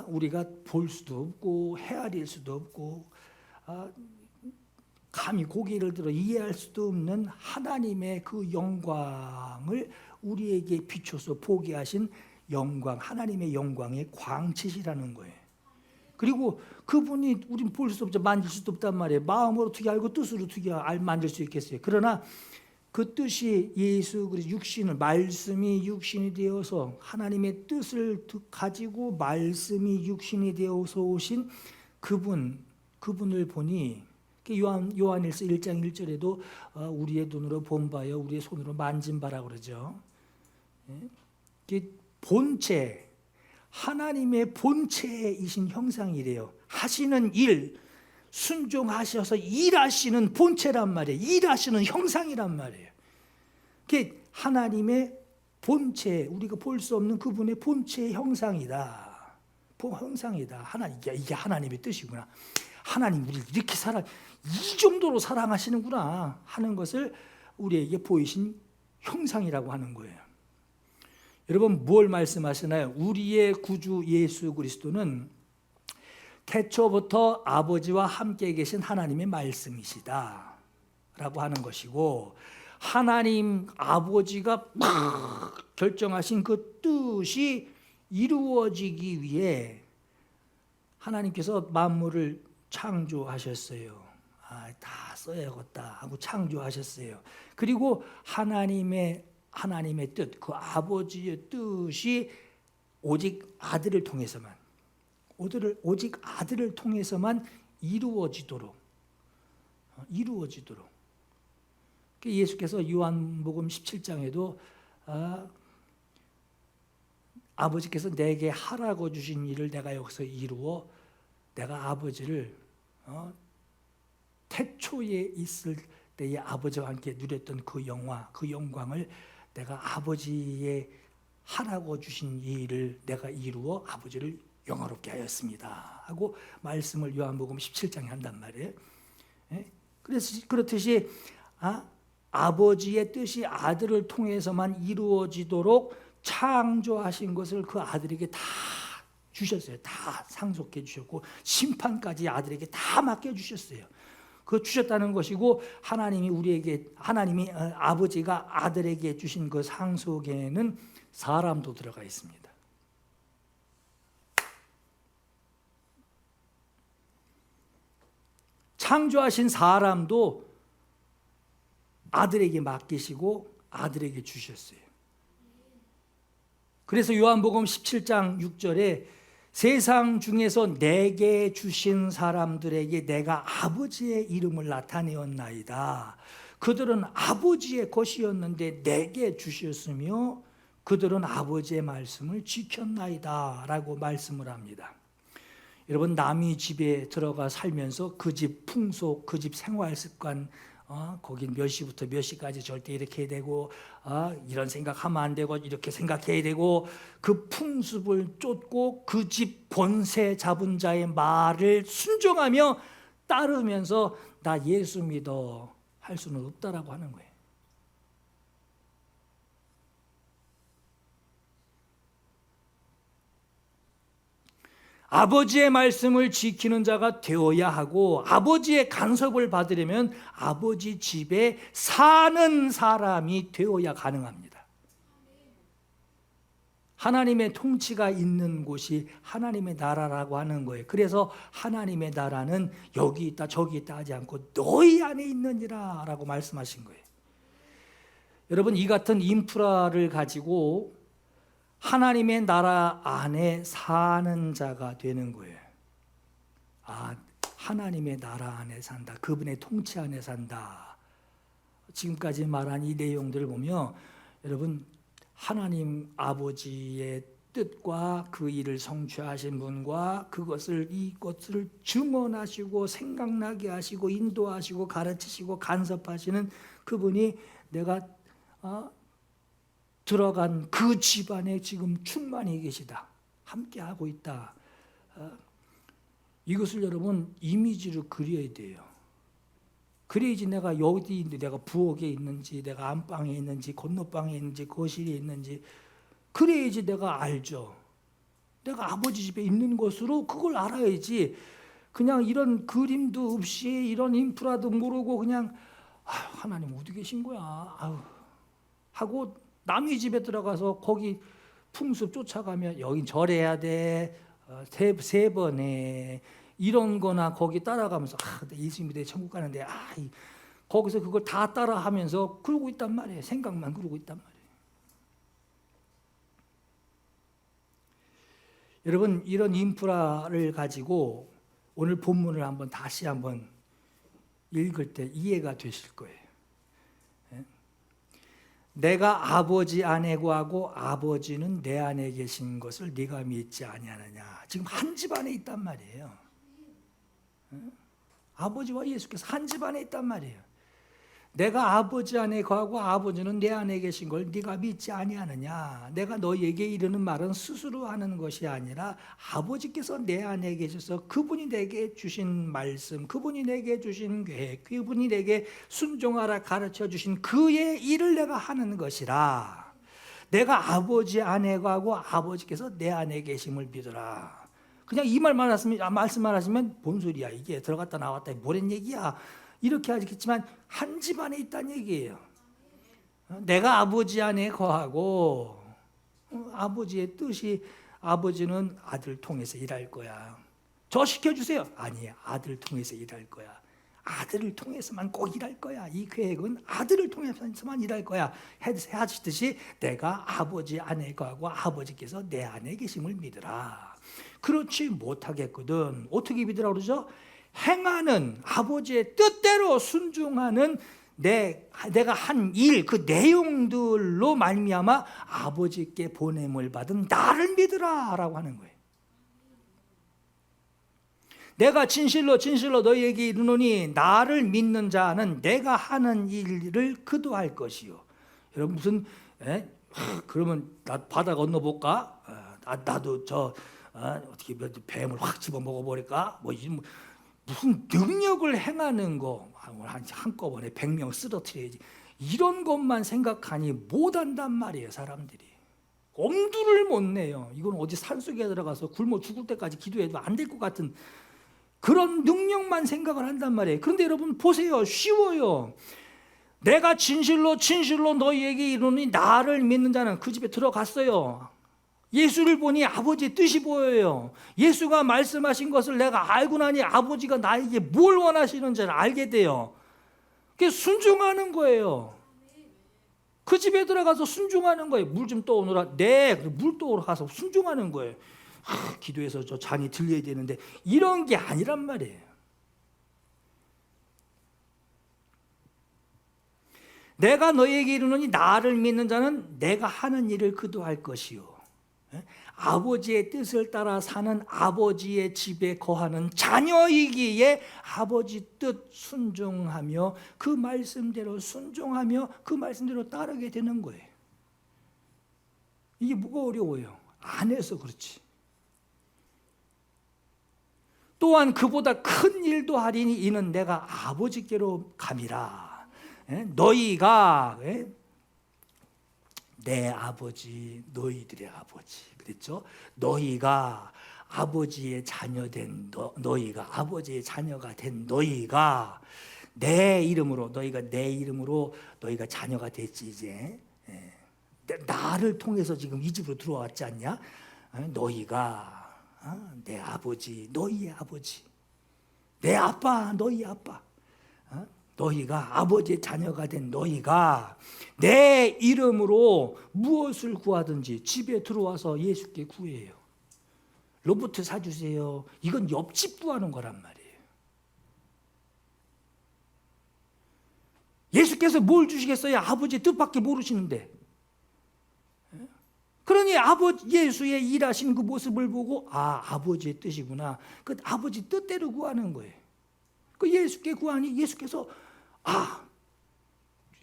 우리가 볼 수도 없고 헤아릴 수도 없고 감히 고개를 들어 이해할 수도 없는 하나님의 그 영광을 우리에게 비춰서 보게 하신 영광, 하나님의 영광의 광채시라는 거예요. 그리고 그분이 우린 볼 수 없죠. 만질 수도 없단 말이에요. 마음으로 어떻게 알고 뜻으로 어떻게 만질 수 있겠어요. 그러나 그 뜻이 예수 그리스도 육신을, 말씀이 육신이 되어서 하나님의 뜻을 가지고 말씀이 육신이 되어서 오신 그분을 보니 요한일서 1장 1절에도 우리의 눈으로 본 바요 우리의 손으로 만진 바라고 그러죠. 본체, 하나님의 본체이신 형상이래요. 하시는 일, 순종하셔서 일하시는 본체란 말이에요. 일하시는 형상이란 말이에요. 그게 하나님의 본체, 우리가 볼 수 없는 그분의 본체의 형상이다. 형상이다. 이게 하나님의 뜻이구나. 하나님 우리를 이렇게 이 정도로 사랑하시는구나 하는 것을 우리에게 보이신 형상이라고 하는 거예요. 여러분 뭘 말씀하시나요? 우리의 구주 예수 그리스도는 태초부터 아버지와 함께 계신 하나님의 말씀이시다 라고 하는 것이고, 하나님 아버지가 결정하신 그 뜻이 이루어지기 위해 하나님께서 만물을 창조하셨어요. 다 써야겠다 하고 창조하셨어요. 그리고 하나님의 뜻, 그 아버지의 뜻이 오직 아들을 통해서만 이루어지도록 예수께서 요한복음 17장에도 아버지께서 내게 하라고 주신 일을 내가 여기서 이루어 내가 아버지를 태초에 있을 때의 아버지와 함께 누렸던 그 영광을 내가 아버지의 하라고 주신 일을 내가 이루어 아버지를 영화롭게 하였습니다 하고 말씀을 요한복음 17장에 한단 말이에요. 그렇듯이 아버지의 뜻이 아들을 통해서만 이루어지도록 창조하신 것을 그 아들에게 다 주셨어요. 다 상속해 주셨고 심판까지 아들에게 다 맡겨주셨어요. 그 주셨다는 것이고, 하나님이 아버지가 아들에게 주신 그 상속에는 사람도 들어가 있습니다. 창조하신 사람도 아들에게 맡기시고 아들에게 주셨어요. 그래서 요한복음 17장 6절에 세상 중에서 내게 주신 사람들에게 내가 아버지의 이름을 나타내었나이다. 그들은 아버지의 것이었는데 내게 주셨으며 그들은 아버지의 말씀을 지켰나이다 라고 말씀을 합니다. 여러분, 남의 집에 들어가 살면서 그 집 풍속, 그 집 생활 습관, 거긴 몇 시부터 몇 시까지 절대 이렇게 해야 되고 이런 생각하면 안 되고 이렇게 생각해야 되고, 그 풍습을 쫓고 그 집 권세 잡은 자의 말을 순종하며 따르면서 나 예수 믿어 할 수는 없다라고 하는 거예요. 아버지의 말씀을 지키는 자가 되어야 하고, 아버지의 간섭을 받으려면 아버지 집에 사는 사람이 되어야 가능합니다. 하나님의 통치가 있는 곳이 하나님의 나라라고 하는 거예요. 그래서 하나님의 나라는 여기 있다 저기 있다 하지 않고 너희 안에 있느니라 라고 말씀하신 거예요. 여러분, 이 같은 인프라를 가지고 하나님의 나라 안에 사는 자가 되는 거예요. 하나님의 나라 안에 산다. 그분의 통치 안에 산다. 지금까지 말한 이 내용들을 보면 여러분, 하나님 아버지의 뜻과 그 일을 성취하신 분과 이것을 증언하시고 생각나게 하시고 인도하시고 가르치시고 간섭하시는 그분이 내가 들어간 그 집안에 지금 충만히 계시다. 함께 하고 있다. 이것을 여러분 이미지로 그려야 돼요. 그래야지 내가 어디 있는지, 내가 부엌에 있는지, 내가 안방에 있는지, 건너방에 있는지, 거실에 있는지, 그래야지 내가 알죠. 내가 아버지 집에 있는 것으로 그걸 알아야지. 그냥 이런 그림도 없이 이런 인프라도 모르고 그냥 하나님 어디 계신 거야? 하고 남의 집에 들어가서 거기 풍습 쫓아가면 여긴 절해야 돼. 세 번에 이런 거나 거기 따라가면서 예수 믿어 천국 가는데 거기서 그걸 다 따라하면서 그러고 있단 말이에요. 생각만 그러고 있단 말이에요. 여러분 이런 인프라를 가지고 오늘 본문을 다시 한번 읽을 때 이해가 되실 거예요. 내가 아버지 안에 거하고 아버지는 내 안에 계신 것을 네가 믿지 아니하느냐. 지금 한 집 안에 있단 말이에요. 아버지와 예수께서 한 집 안에 있단 말이에요. 내가 아버지 안에 거하고 아버지는 내 안에 계신 걸 네가 믿지 아니하느냐. 내가 너희에게 이르는 말은 스스로 하는 것이 아니라 아버지께서 내 안에 계셔서 그분이 내게 주신 말씀, 그분이 내게 주신 계획, 그분이 내게 순종하라 가르쳐 주신 그의 일을 내가 하는 것이라. 내가 아버지 안에 거하고 아버지께서 내 안에 계심을 믿어라. 그냥 이 말만 하시면 뭔 소리야 이게, 들어갔다 나왔다 뭐란 얘기야, 이렇게 하겠지만 한 집 안에 있다는 얘기예요. 내가 아버지 안에 거하고 아버지의 뜻이, 아버지는 아들 통해서 일할 거야. 저 시켜주세요. 아니, 아들 통해서 일할 거야. 아들을 통해서만 꼭 일할 거야. 이 계획은 아들을 통해서만 일할 거야. 하시듯이 내가 아버지 안에 거하고 아버지께서 내 안에 계심을 믿으라. 그렇지 못하겠거든. 어떻게 믿으라고 그러죠? 행하는, 아버지의 뜻대로 순종하는 내가 한 일, 그 내용들로 말미암아 아버지께 보냄을 받은 나를 믿으라 라고 하는 거예요. 내가 진실로 너희에게 이르노니 나를 믿는 자는 내가 하는 일을 그도 할 것이요. 여러분 무슨 그러면 나 바다 건너볼까? 나도 어떻게 뱀을 확 집어 먹어버릴까? 무슨 능력을 행하는 거 한꺼번에 100명 쓰러뜨려야지, 이런 것만 생각하니 못한단 말이에요. 사람들이 엄두를 못 내요. 이건 어디 산속에 들어가서 굶어 죽을 때까지 기도해도 안 될 것 같은 그런 능력만 생각을 한단 말이에요. 그런데 여러분 보세요. 쉬워요. 내가 진실로 너희에게 이르노니 나를 믿는 자는, 그 집에 들어갔어요. 예수를 보니 아버지의 뜻이 보여요. 예수가 말씀하신 것을 내가 알고 나니 아버지가 나에게 뭘 원하시는지를 알게 돼요. 그게 순종하는 거예요. 그 집에 들어가서 순종하는 거예요. 물 좀 떠오느라, 네, 물 떠오러 가서 순종하는 거예요. 기도해서 저 잔이 들려야 되는데, 이런 게 아니란 말이에요. 내가 너희에게 이르노니 나를 믿는 자는 내가 하는 일을 그도 할 것이요. 아버지의 뜻을 따라 사는, 아버지의 집에 거하는 자녀이기에 아버지 뜻 순종하며 그 말씀대로 순종하며 그 말씀대로 따르게 되는 거예요. 이게 뭐가 어려워요? 안 해서 그렇지. 또한 그보다 큰 일도 하리니 이는 내가 아버지께로 감이라. 너희가 내 아버지, 너희들의 아버지 그랬죠. 너희가 아버지의 자녀된 너희가, 아버지의 자녀가 된 너희가 내 이름으로, 너희가 자녀가 됐지. 이제 나를 통해서 지금 이 집으로 들어왔지 않냐? 너희가 내 아버지, 너희의 아버지, 내 아빠, 너희 아빠, 너희가 아버지의 자녀가 된 너희가 내 이름으로 무엇을 구하든지 집에 들어와서 예수께 구해요. 로봇 사주세요. 이건 옆집 구하는 거란 말이에요. 예수께서 뭘 주시겠어요? 아버지의 뜻밖에 모르시는데. 그러니 예수의 일하신 그 모습을 보고 아버지의 뜻이구나. 그 아버지 뜻대로 구하는 거예요. 그 예수께 구하니 예수께서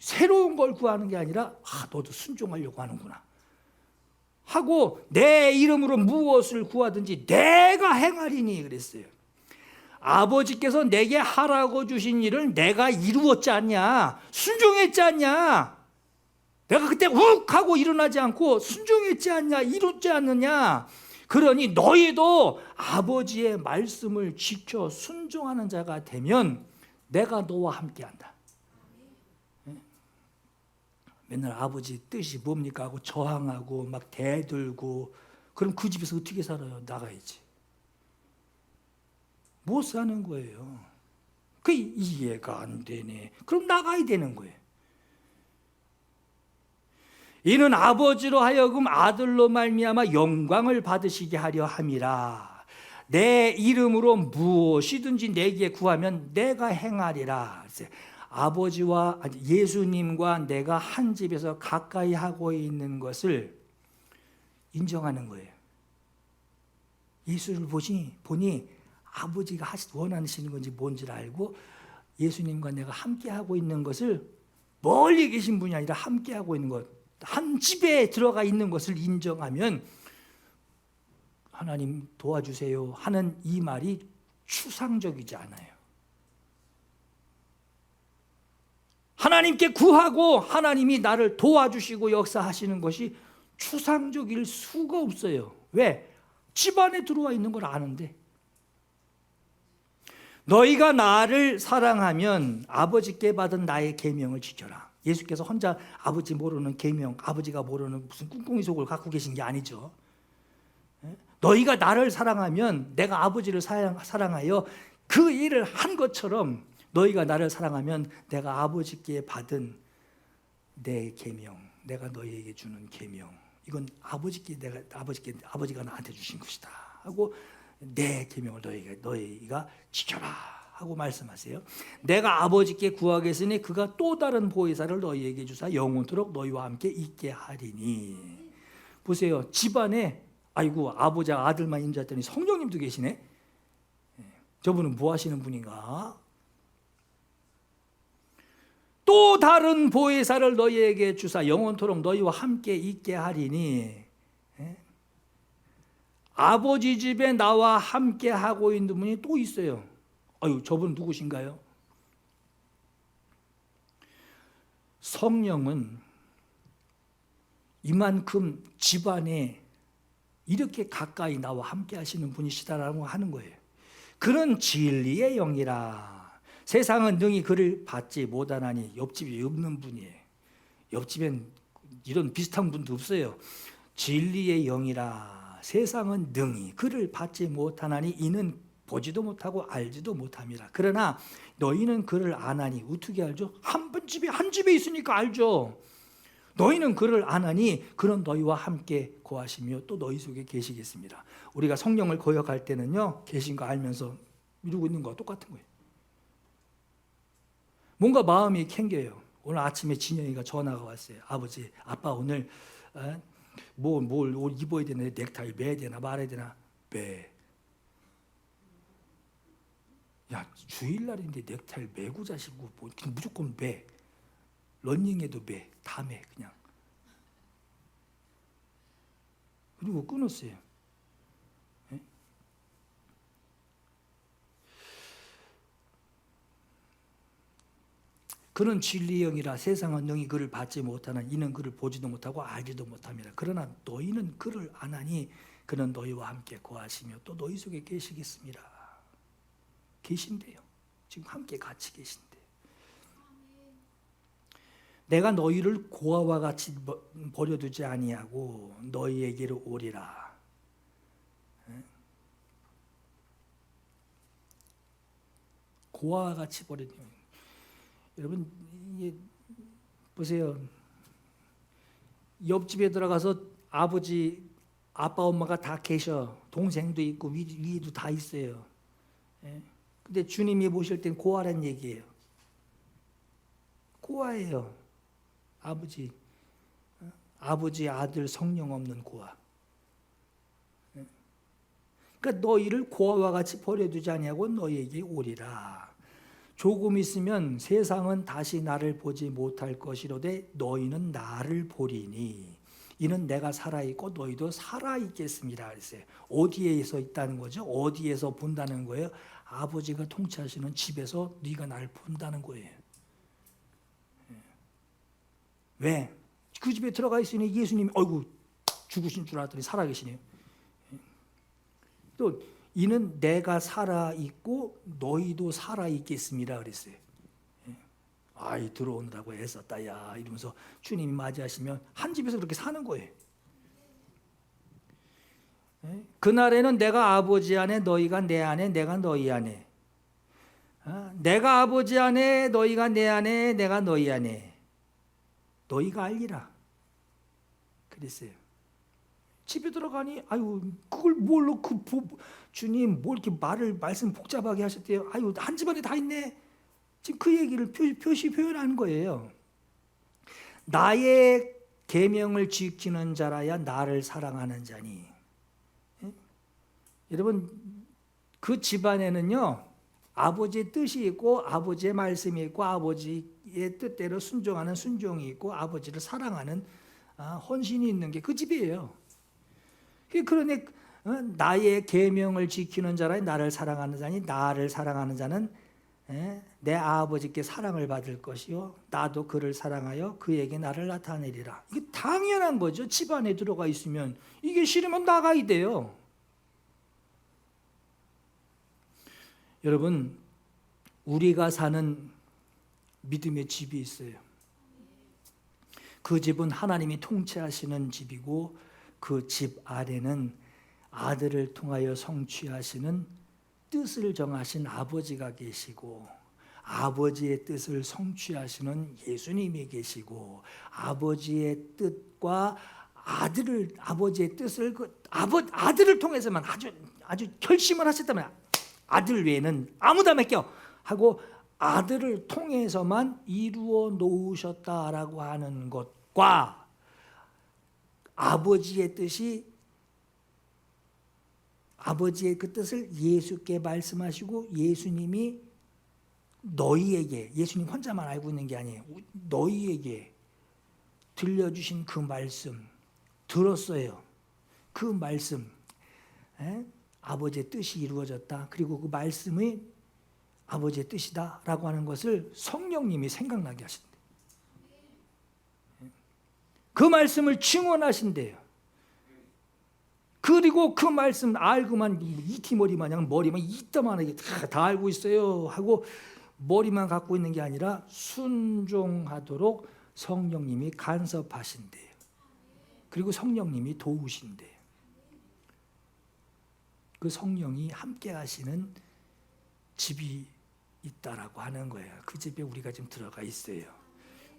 새로운 걸 구하는 게 아니라 너도 순종하려고 하는구나. 하고 내 이름으로 무엇을 구하든지 내가 행하리니 그랬어요. 아버지께서 내게 하라고 주신 일을 내가 이루었지 않냐? 순종했지 않냐? 내가 그때 욱 하고 일어나지 않고 순종했지 않냐? 이뤘지 않느냐? 그러니 너희도 아버지의 말씀을 지켜 순종하는 자가 되면 내가 너와 함께한다. 맨날 아버지 뜻이 뭡니까 하고 저항하고 막 대들고, 그럼 그 집에서 어떻게 살아요? 나가야지. 못 사는 거예요. 그게 이해가 안 되네. 그럼 나가야 되는 거예요. 이는 아버지로 하여금 아들로 말미암아 영광을 받으시게 하려 함이라. 내 이름으로 무엇이든지 내게 구하면 내가 행하리라. 아버지와 예수님과 내가 한 집에서 가까이 하고 있는 것을 인정하는 거예요. 예수를 보니 아버지가 원하시는 건지 뭔지를 알고 예수님과 내가 함께 하고 있는 것을, 멀리 계신 분이 아니라 함께 하고 있는 것, 한 집에 들어가 있는 것을 인정하면 하나님 도와주세요 하는 이 말이 추상적이지 않아요. 하나님께 구하고 하나님이 나를 도와주시고 역사하시는 것이 추상적일 수가 없어요. 왜? 집안에 들어와 있는 걸 아는데. 너희가 나를 사랑하면 아버지께 받은 나의 계명을 지켜라. 예수께서 혼자 아버지 모르는 계명, 아버지가 모르는 무슨 꿍꿍이 속을 갖고 계신 게 아니죠. 너희가 나를 사랑하면 내가 아버지를 사랑하여 그 일을 한 것처럼 너희가 나를 사랑하면 내가 아버지께 받은 내 계명, 내가 너희에게 주는 계명, 이건 아버지가 나한테 주신 것이다 하고 내 계명을 너희가 지켜라 하고 말씀하세요. 내가 아버지께 구하겠으니 그가 또 다른 보혜사를 너희에게 주사 영원토록 너희와 함께 있게 하리니. 보세요. 집안에 아이고 아버지와 아들만 있는 줄 알았더니 성령님도 계시네. 저분은 뭐 하시는 분인가? 또 다른 보혜사를 너희에게 주사 영원토록 너희와 함께 있게 하리니. 아버지 집에 나와 함께 하고 있는 분이 또 있어요. 아유, 저분 누구신가요? 성령은 이만큼 집안에 이렇게 가까이 나와 함께 하시는 분이시다라고 하는 거예요. 그는 진리의 영이라. 세상은 능히 그를 받지 못하나니. 옆집에 없는 분이에요. 옆집엔 이런 비슷한 분도 없어요. 진리의 영이라. 세상은 능히 그를 받지 못하나니 이는 보지도 못하고 알지도 못함이라. 그러나 너희는 그를 아나니. 어떻게 알죠? 한 집에 있으니까 알죠. 너희는 그를 아나니 그는 너희와 함께 거하시며 또 너희 속에 계시겠습니다. 우리가 성령을 거역할 때는요, 계신 거 알면서 이러고 있는 거와 똑같은 거예요. 뭔가 마음이 캥겨요. 오늘 아침에 진영이가 전화가 왔어요. 아버지, 아빠 오늘 뭘 옷 입어야 되나, 넥타이 매야 되나 말아야 되나. 매. 야, 주일날인데 넥타이 매고 자시고 뭐 무조건 매. 러닝해도 매. 다 매 그냥. 그리고 끊었어요. 네? 그는 진리의 영이라. 세상은 능히 그를 받지 못하나 이는 그를 보지도 못하고 알지도 못함이라. 그러나 너희는 그를 아나니 그는 너희와 함께 거하시며 또 너희 속에 계시겠습니다. 계신대요. 지금 함께 같이 계신대. 내가 너희를 고아와 같이 버려두지 아니하고 너희에게로 오리라. 고아와 같이 버려두. 여러분, 이게 보세요. 옆집에 들어가서 아버지, 아빠, 엄마가 다 계셔. 동생도 있고 위에도 다 있어요. 근데 주님이 보실 땐 고아란 얘기예요. 고아예요. 아버지, 아들, 성령 없는 고아. 그러니까 너희를 고아와 같이 버려두지 아니하고 너희에게 오리라. 조금 있으면 세상은 다시 나를 보지 못할 것이로되 너희는 나를 보리니 이는 내가 살아있고 너희도 살아있겠습니다. 그랬어요. 어디에서 있다는 거죠? 어디에서 본다는 거예요? 아버지가 통치하시는 집에서 네가 나를 본다는 거예요. 왜? 그 집에 들어가 있으니 예수님이 어이구 죽으신 줄 알았더니 살아계시네요. 또 이는 내가 살아있고 너희도 살아있겠습니다. 그랬어요. 아이 들어오느라고 애썼다 야 이러면서 주님이 맞이하시면 한 집에서 그렇게 사는 거예요. 그날에는 내가 아버지 안에 너희가 내 안에 내가 너희 안에 내가 아버지 안에 너희가 내 안에 내가 너희 안에 너희가 알리라 그랬어요. 집에 들어가니 아유 그걸 뭘로 주님 뭘 이렇게 말씀 복잡하게 하셨대요. 아유 한 집안에 다 있네. 지금 그 얘기를 표현하는 거예요. 나의 계명을 지키는 자라야 나를 사랑하는 자니. 여러분 그 집안에는요 아버지의 뜻이 있고 아버지의 말씀이 있고 아버지의 뜻대로 순종하는 순종이 있고 아버지를 사랑하는 헌신이 있는 게 그 집이에요. 그러니 나의 계명을 지키는 자라야 나를 사랑하는 자니 나를 사랑하는 자는 내 아버지께 사랑을 받을 것이요 나도 그를 사랑하여 그에게 나를 나타내리라. 이게 당연한 거죠. 집안에 들어가 있으면 이게 싫으면 나가야 돼요. 여러분 우리가 사는 믿음의 집이 있어요. 그 집은 하나님이 통치하시는 집이고 그 집 안에는 아들을 통하여 성취하시는 뜻을 정하신 아버지가 계시고 아버지의 뜻을 성취하시는 예수님이 계시고 아버지의 뜻과 아버지의 뜻을 아들을 통해서만 아주 결심을 하셨다면 아들 외에는 아무도 안 맡겨 하고 아들을 통해서만 이루어 놓으셨다라고 하는 것과 아버지의 그 뜻을 예수께 말씀하시고 예수님이 너희에게 예수님 혼자만 알고 있는 게 아니에요. 너희에게 들려주신 그 말씀 들었어요. 그 말씀 아버지의 뜻이 이루어졌다. 그리고 그 말씀이 아버지의 뜻이다라고 하는 것을 성령님이 생각나게 하신대요. 그 말씀을 증언하신대요. 그리고 그 말씀 알고만 이티머리 마냥 머리만 이따만하게 다 알고 있어요 하고 머리만 갖고 있는 게 아니라 순종하도록 성령님이 간섭하신대요. 그리고 성령님이 도우신대요. 그 성령이 함께 하시는 집이 있다라고 하는 거예요. 그 집에 우리가 지금 들어가 있어요.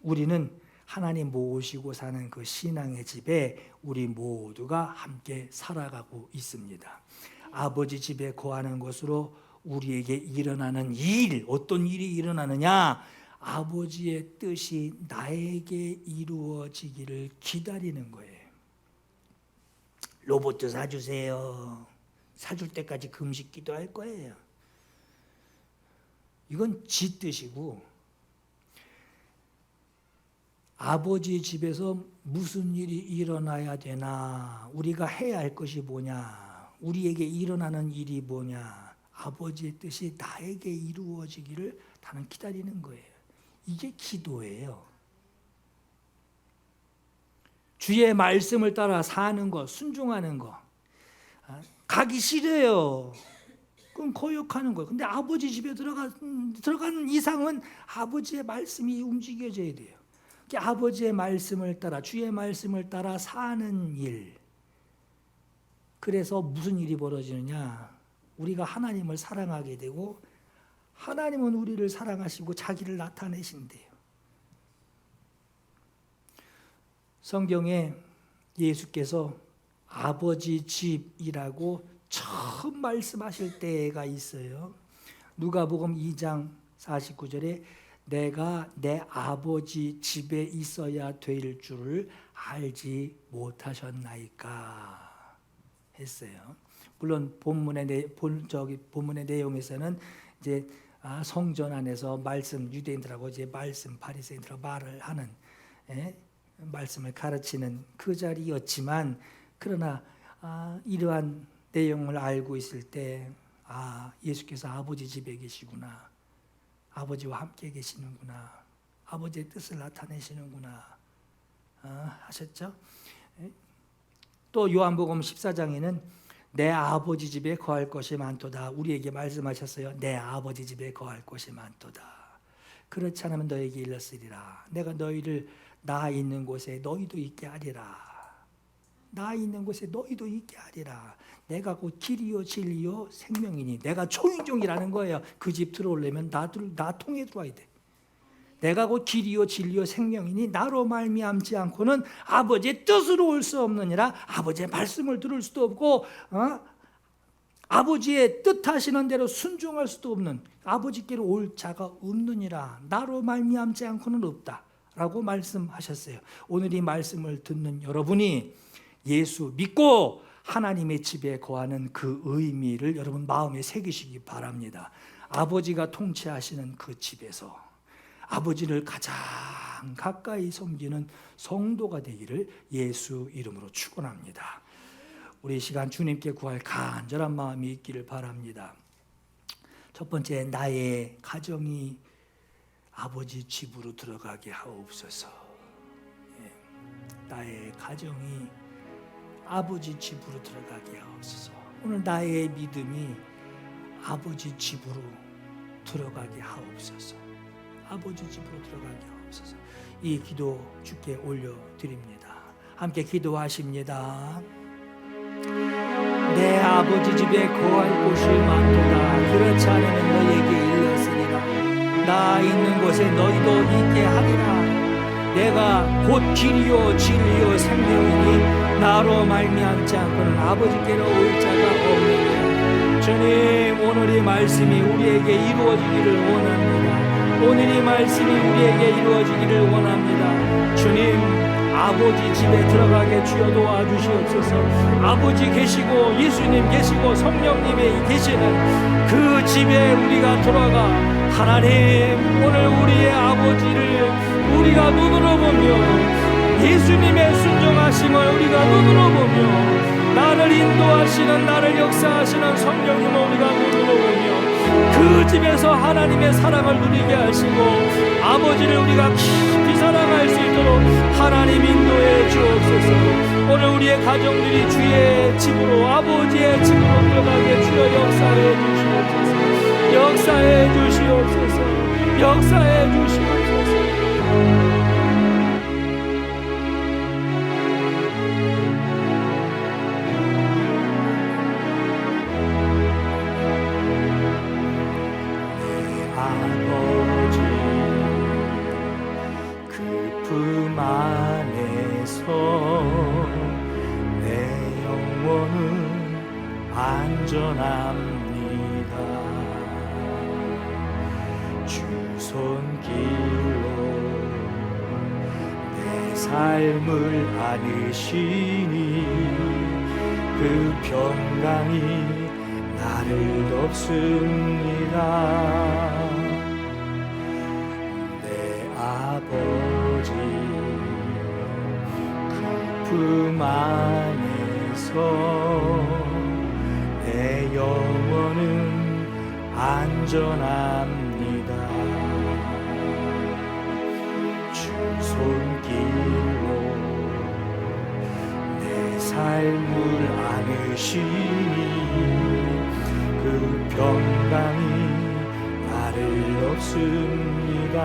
우리는 하나님 모시고 사는 그 신앙의 집에 우리 모두가 함께 살아가고 있습니다. 아버지 집에 거하는 것으로 우리에게 일어나는 일, 어떤 일이 일어나느냐? 아버지의 뜻이 나에게 이루어지기를 기다리는 거예요. 로봇 사주세요. 사줄 때까지 금식 기도할 거예요. 이건 지 뜻이고 아버지 집에서 무슨 일이 일어나야 되나? 우리가 해야 할 것이 뭐냐? 우리에게 일어나는 일이 뭐냐? 아버지의 뜻이 나에게 이루어지기를 나는 기다리는 거예요. 이게 기도예요. 주의 말씀을 따라 사는 것, 순종하는 것. 가기 싫어요. 그럼 거역하는 거예요. 근데 아버지 집에 들어가는 이상은 아버지의 말씀이 움직여져야 돼요. 아버지의 말씀을 따라 주의 말씀을 따라 사는 일. 그래서 무슨 일이 벌어지느냐? 우리가 하나님을 사랑하게 되고 하나님은 우리를 사랑하시고 자기를 나타내신대요. 성경에 예수께서 아버지 집이라고 처음 말씀하실 때가 있어요. 누가복음 2장 49절에 내가 내 아버지 집에 있어야 될 줄을 알지 못하셨나이까 했어요. 물론 본문의 내용에서는 이제 성전 안에서 말씀 유대인들하고 이제 말씀 바리새인들하고 말을 하는 말씀을 가르치는 그 자리였지만 그러나 이러한 내용을 알고 있을 때 예수께서 아버지 집에 계시구나, 아버지와 함께 계시는구나, 아버지의 뜻을 나타내시는구나 하셨죠. 또 요한복음 14장에는 내 아버지 집에 거할 것이 많도다 우리에게 말씀하셨어요. 내 아버지 집에 거할 것이 많도다. 그렇지 않으면 너에게 일렀으리라. 내가 너희를 나 있는 곳에 너희도 있게 하리라. 나 있는 곳에 너희도 있게 하리라. 내가 곧 길이요 진리요 생명이니. 내가 초인종이라는 거예요. 그 집 들어오려면 나 통해 들어와야 돼. 내가 곧 길이요 진리요 생명이니 나로 말미암지 않고는 아버지의 뜻으로 올 수 없느니라. 아버지의 말씀을 들을 수도 없고 아버지의 뜻하시는 대로 순종할 수도 없는, 아버지께로 올 자가 없느니라. 나로 말미암지 않고는 없다 라고 말씀하셨어요. 오늘 이 말씀을 듣는 여러분이 예수 믿고 하나님의 집에 거하는 그 의미를 여러분 마음에 새기시기 바랍니다. 아버지가 통치하시는 그 집에서 아버지를 가장 가까이 섬기는 성도가 되기를 예수 이름으로 축원합니다. 우리 시간 주님께 구할 간절한 마음이 있기를 바랍니다. 첫 번째, 나의 가정이 아버지 집으로 들어가게 하옵소서. 나의 가정이 아버지 집으로 들어가게 하옵소서. 오늘 나의 믿음이 아버지 집으로 들어가게 하옵소서. 아버지 집으로 들어가게 하옵소서. 이 기도 주께 올려드립니다. 함께 기도하십니다. 내 아버지 집에 거할 곳이 많도다. 그렇지 않으면 너희에게 일렀으리라. 나 있는 곳에 너희도 있게 하리라. 내가 곧 길이요 진리요 생명이니 나로 말미암지 않고는 아버지께로 올 자가 없느니라. 주님, 오늘 이 말씀이 우리에게 이루어지기를 원합니다. 오늘 이 말씀이 우리에게 이루어지기를 원합니다. 주님, 아버지 집에 들어가게 주여 도와주시옵소서. 아버지 계시고 예수님 계시고 성령님이 계시는 그 집에 우리가 들어가 하나님, 오늘 우리의 아버지를 우리가 눈으로 보며 예수님의 순종하심을 우리가 눈으로 보며 나를 인도하시는, 나를 역사하시는 성령님을 우리가 눈으로 보며 그 집에서 하나님의 사랑을 누리게 하시고 아버지를 우리가 깊이 사랑할 수 있도록 하나님 인도해 주옵소서. 오늘 우리의 가정들이 주의 집으로, 아버지의 집으로 들어가게 주여 역사해 주시옵소서. 역사해 주시옵소서. 역사해 주시옵소서. 내 영혼은 안전합니다. 주 손길로 내 삶을 안으시니 그 평강이 나를 덮습니다. 내 아버지 품 안에서 내 영혼은 안전합니다. 주 손길로 내 삶을 안으시니 그 평강이 나를 덮습니다.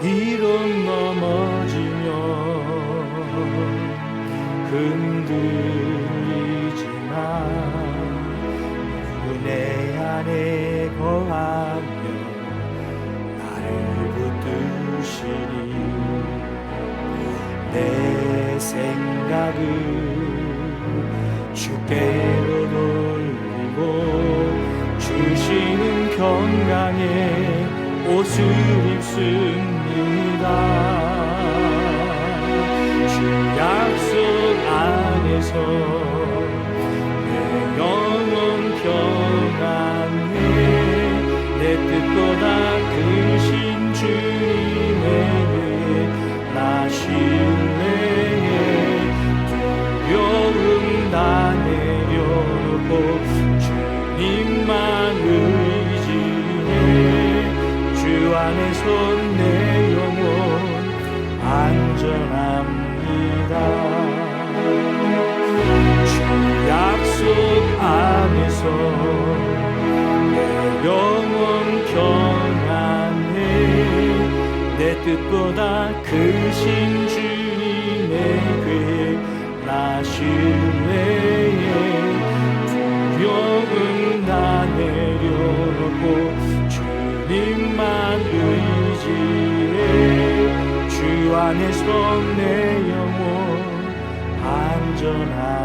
비록 넘어지면 흔들리지만 은혜 안에 거하며 나를 붙드시니 내 생각을 주께로 돌리고 주시는 평강에 옷을 입습니다. 주 약속 안에서 내 영혼 평안해. 내 뜻보다 크신 주님의 안에서 내 영혼 안전합니다. 주 약속 안에서 내 영혼 평안해. 내 뜻보다 크신 주님의 계획 나 신뢰해. 두려움 다 내려놓고 주님만 의지해. 주 안에서 내 영혼 안전합니다.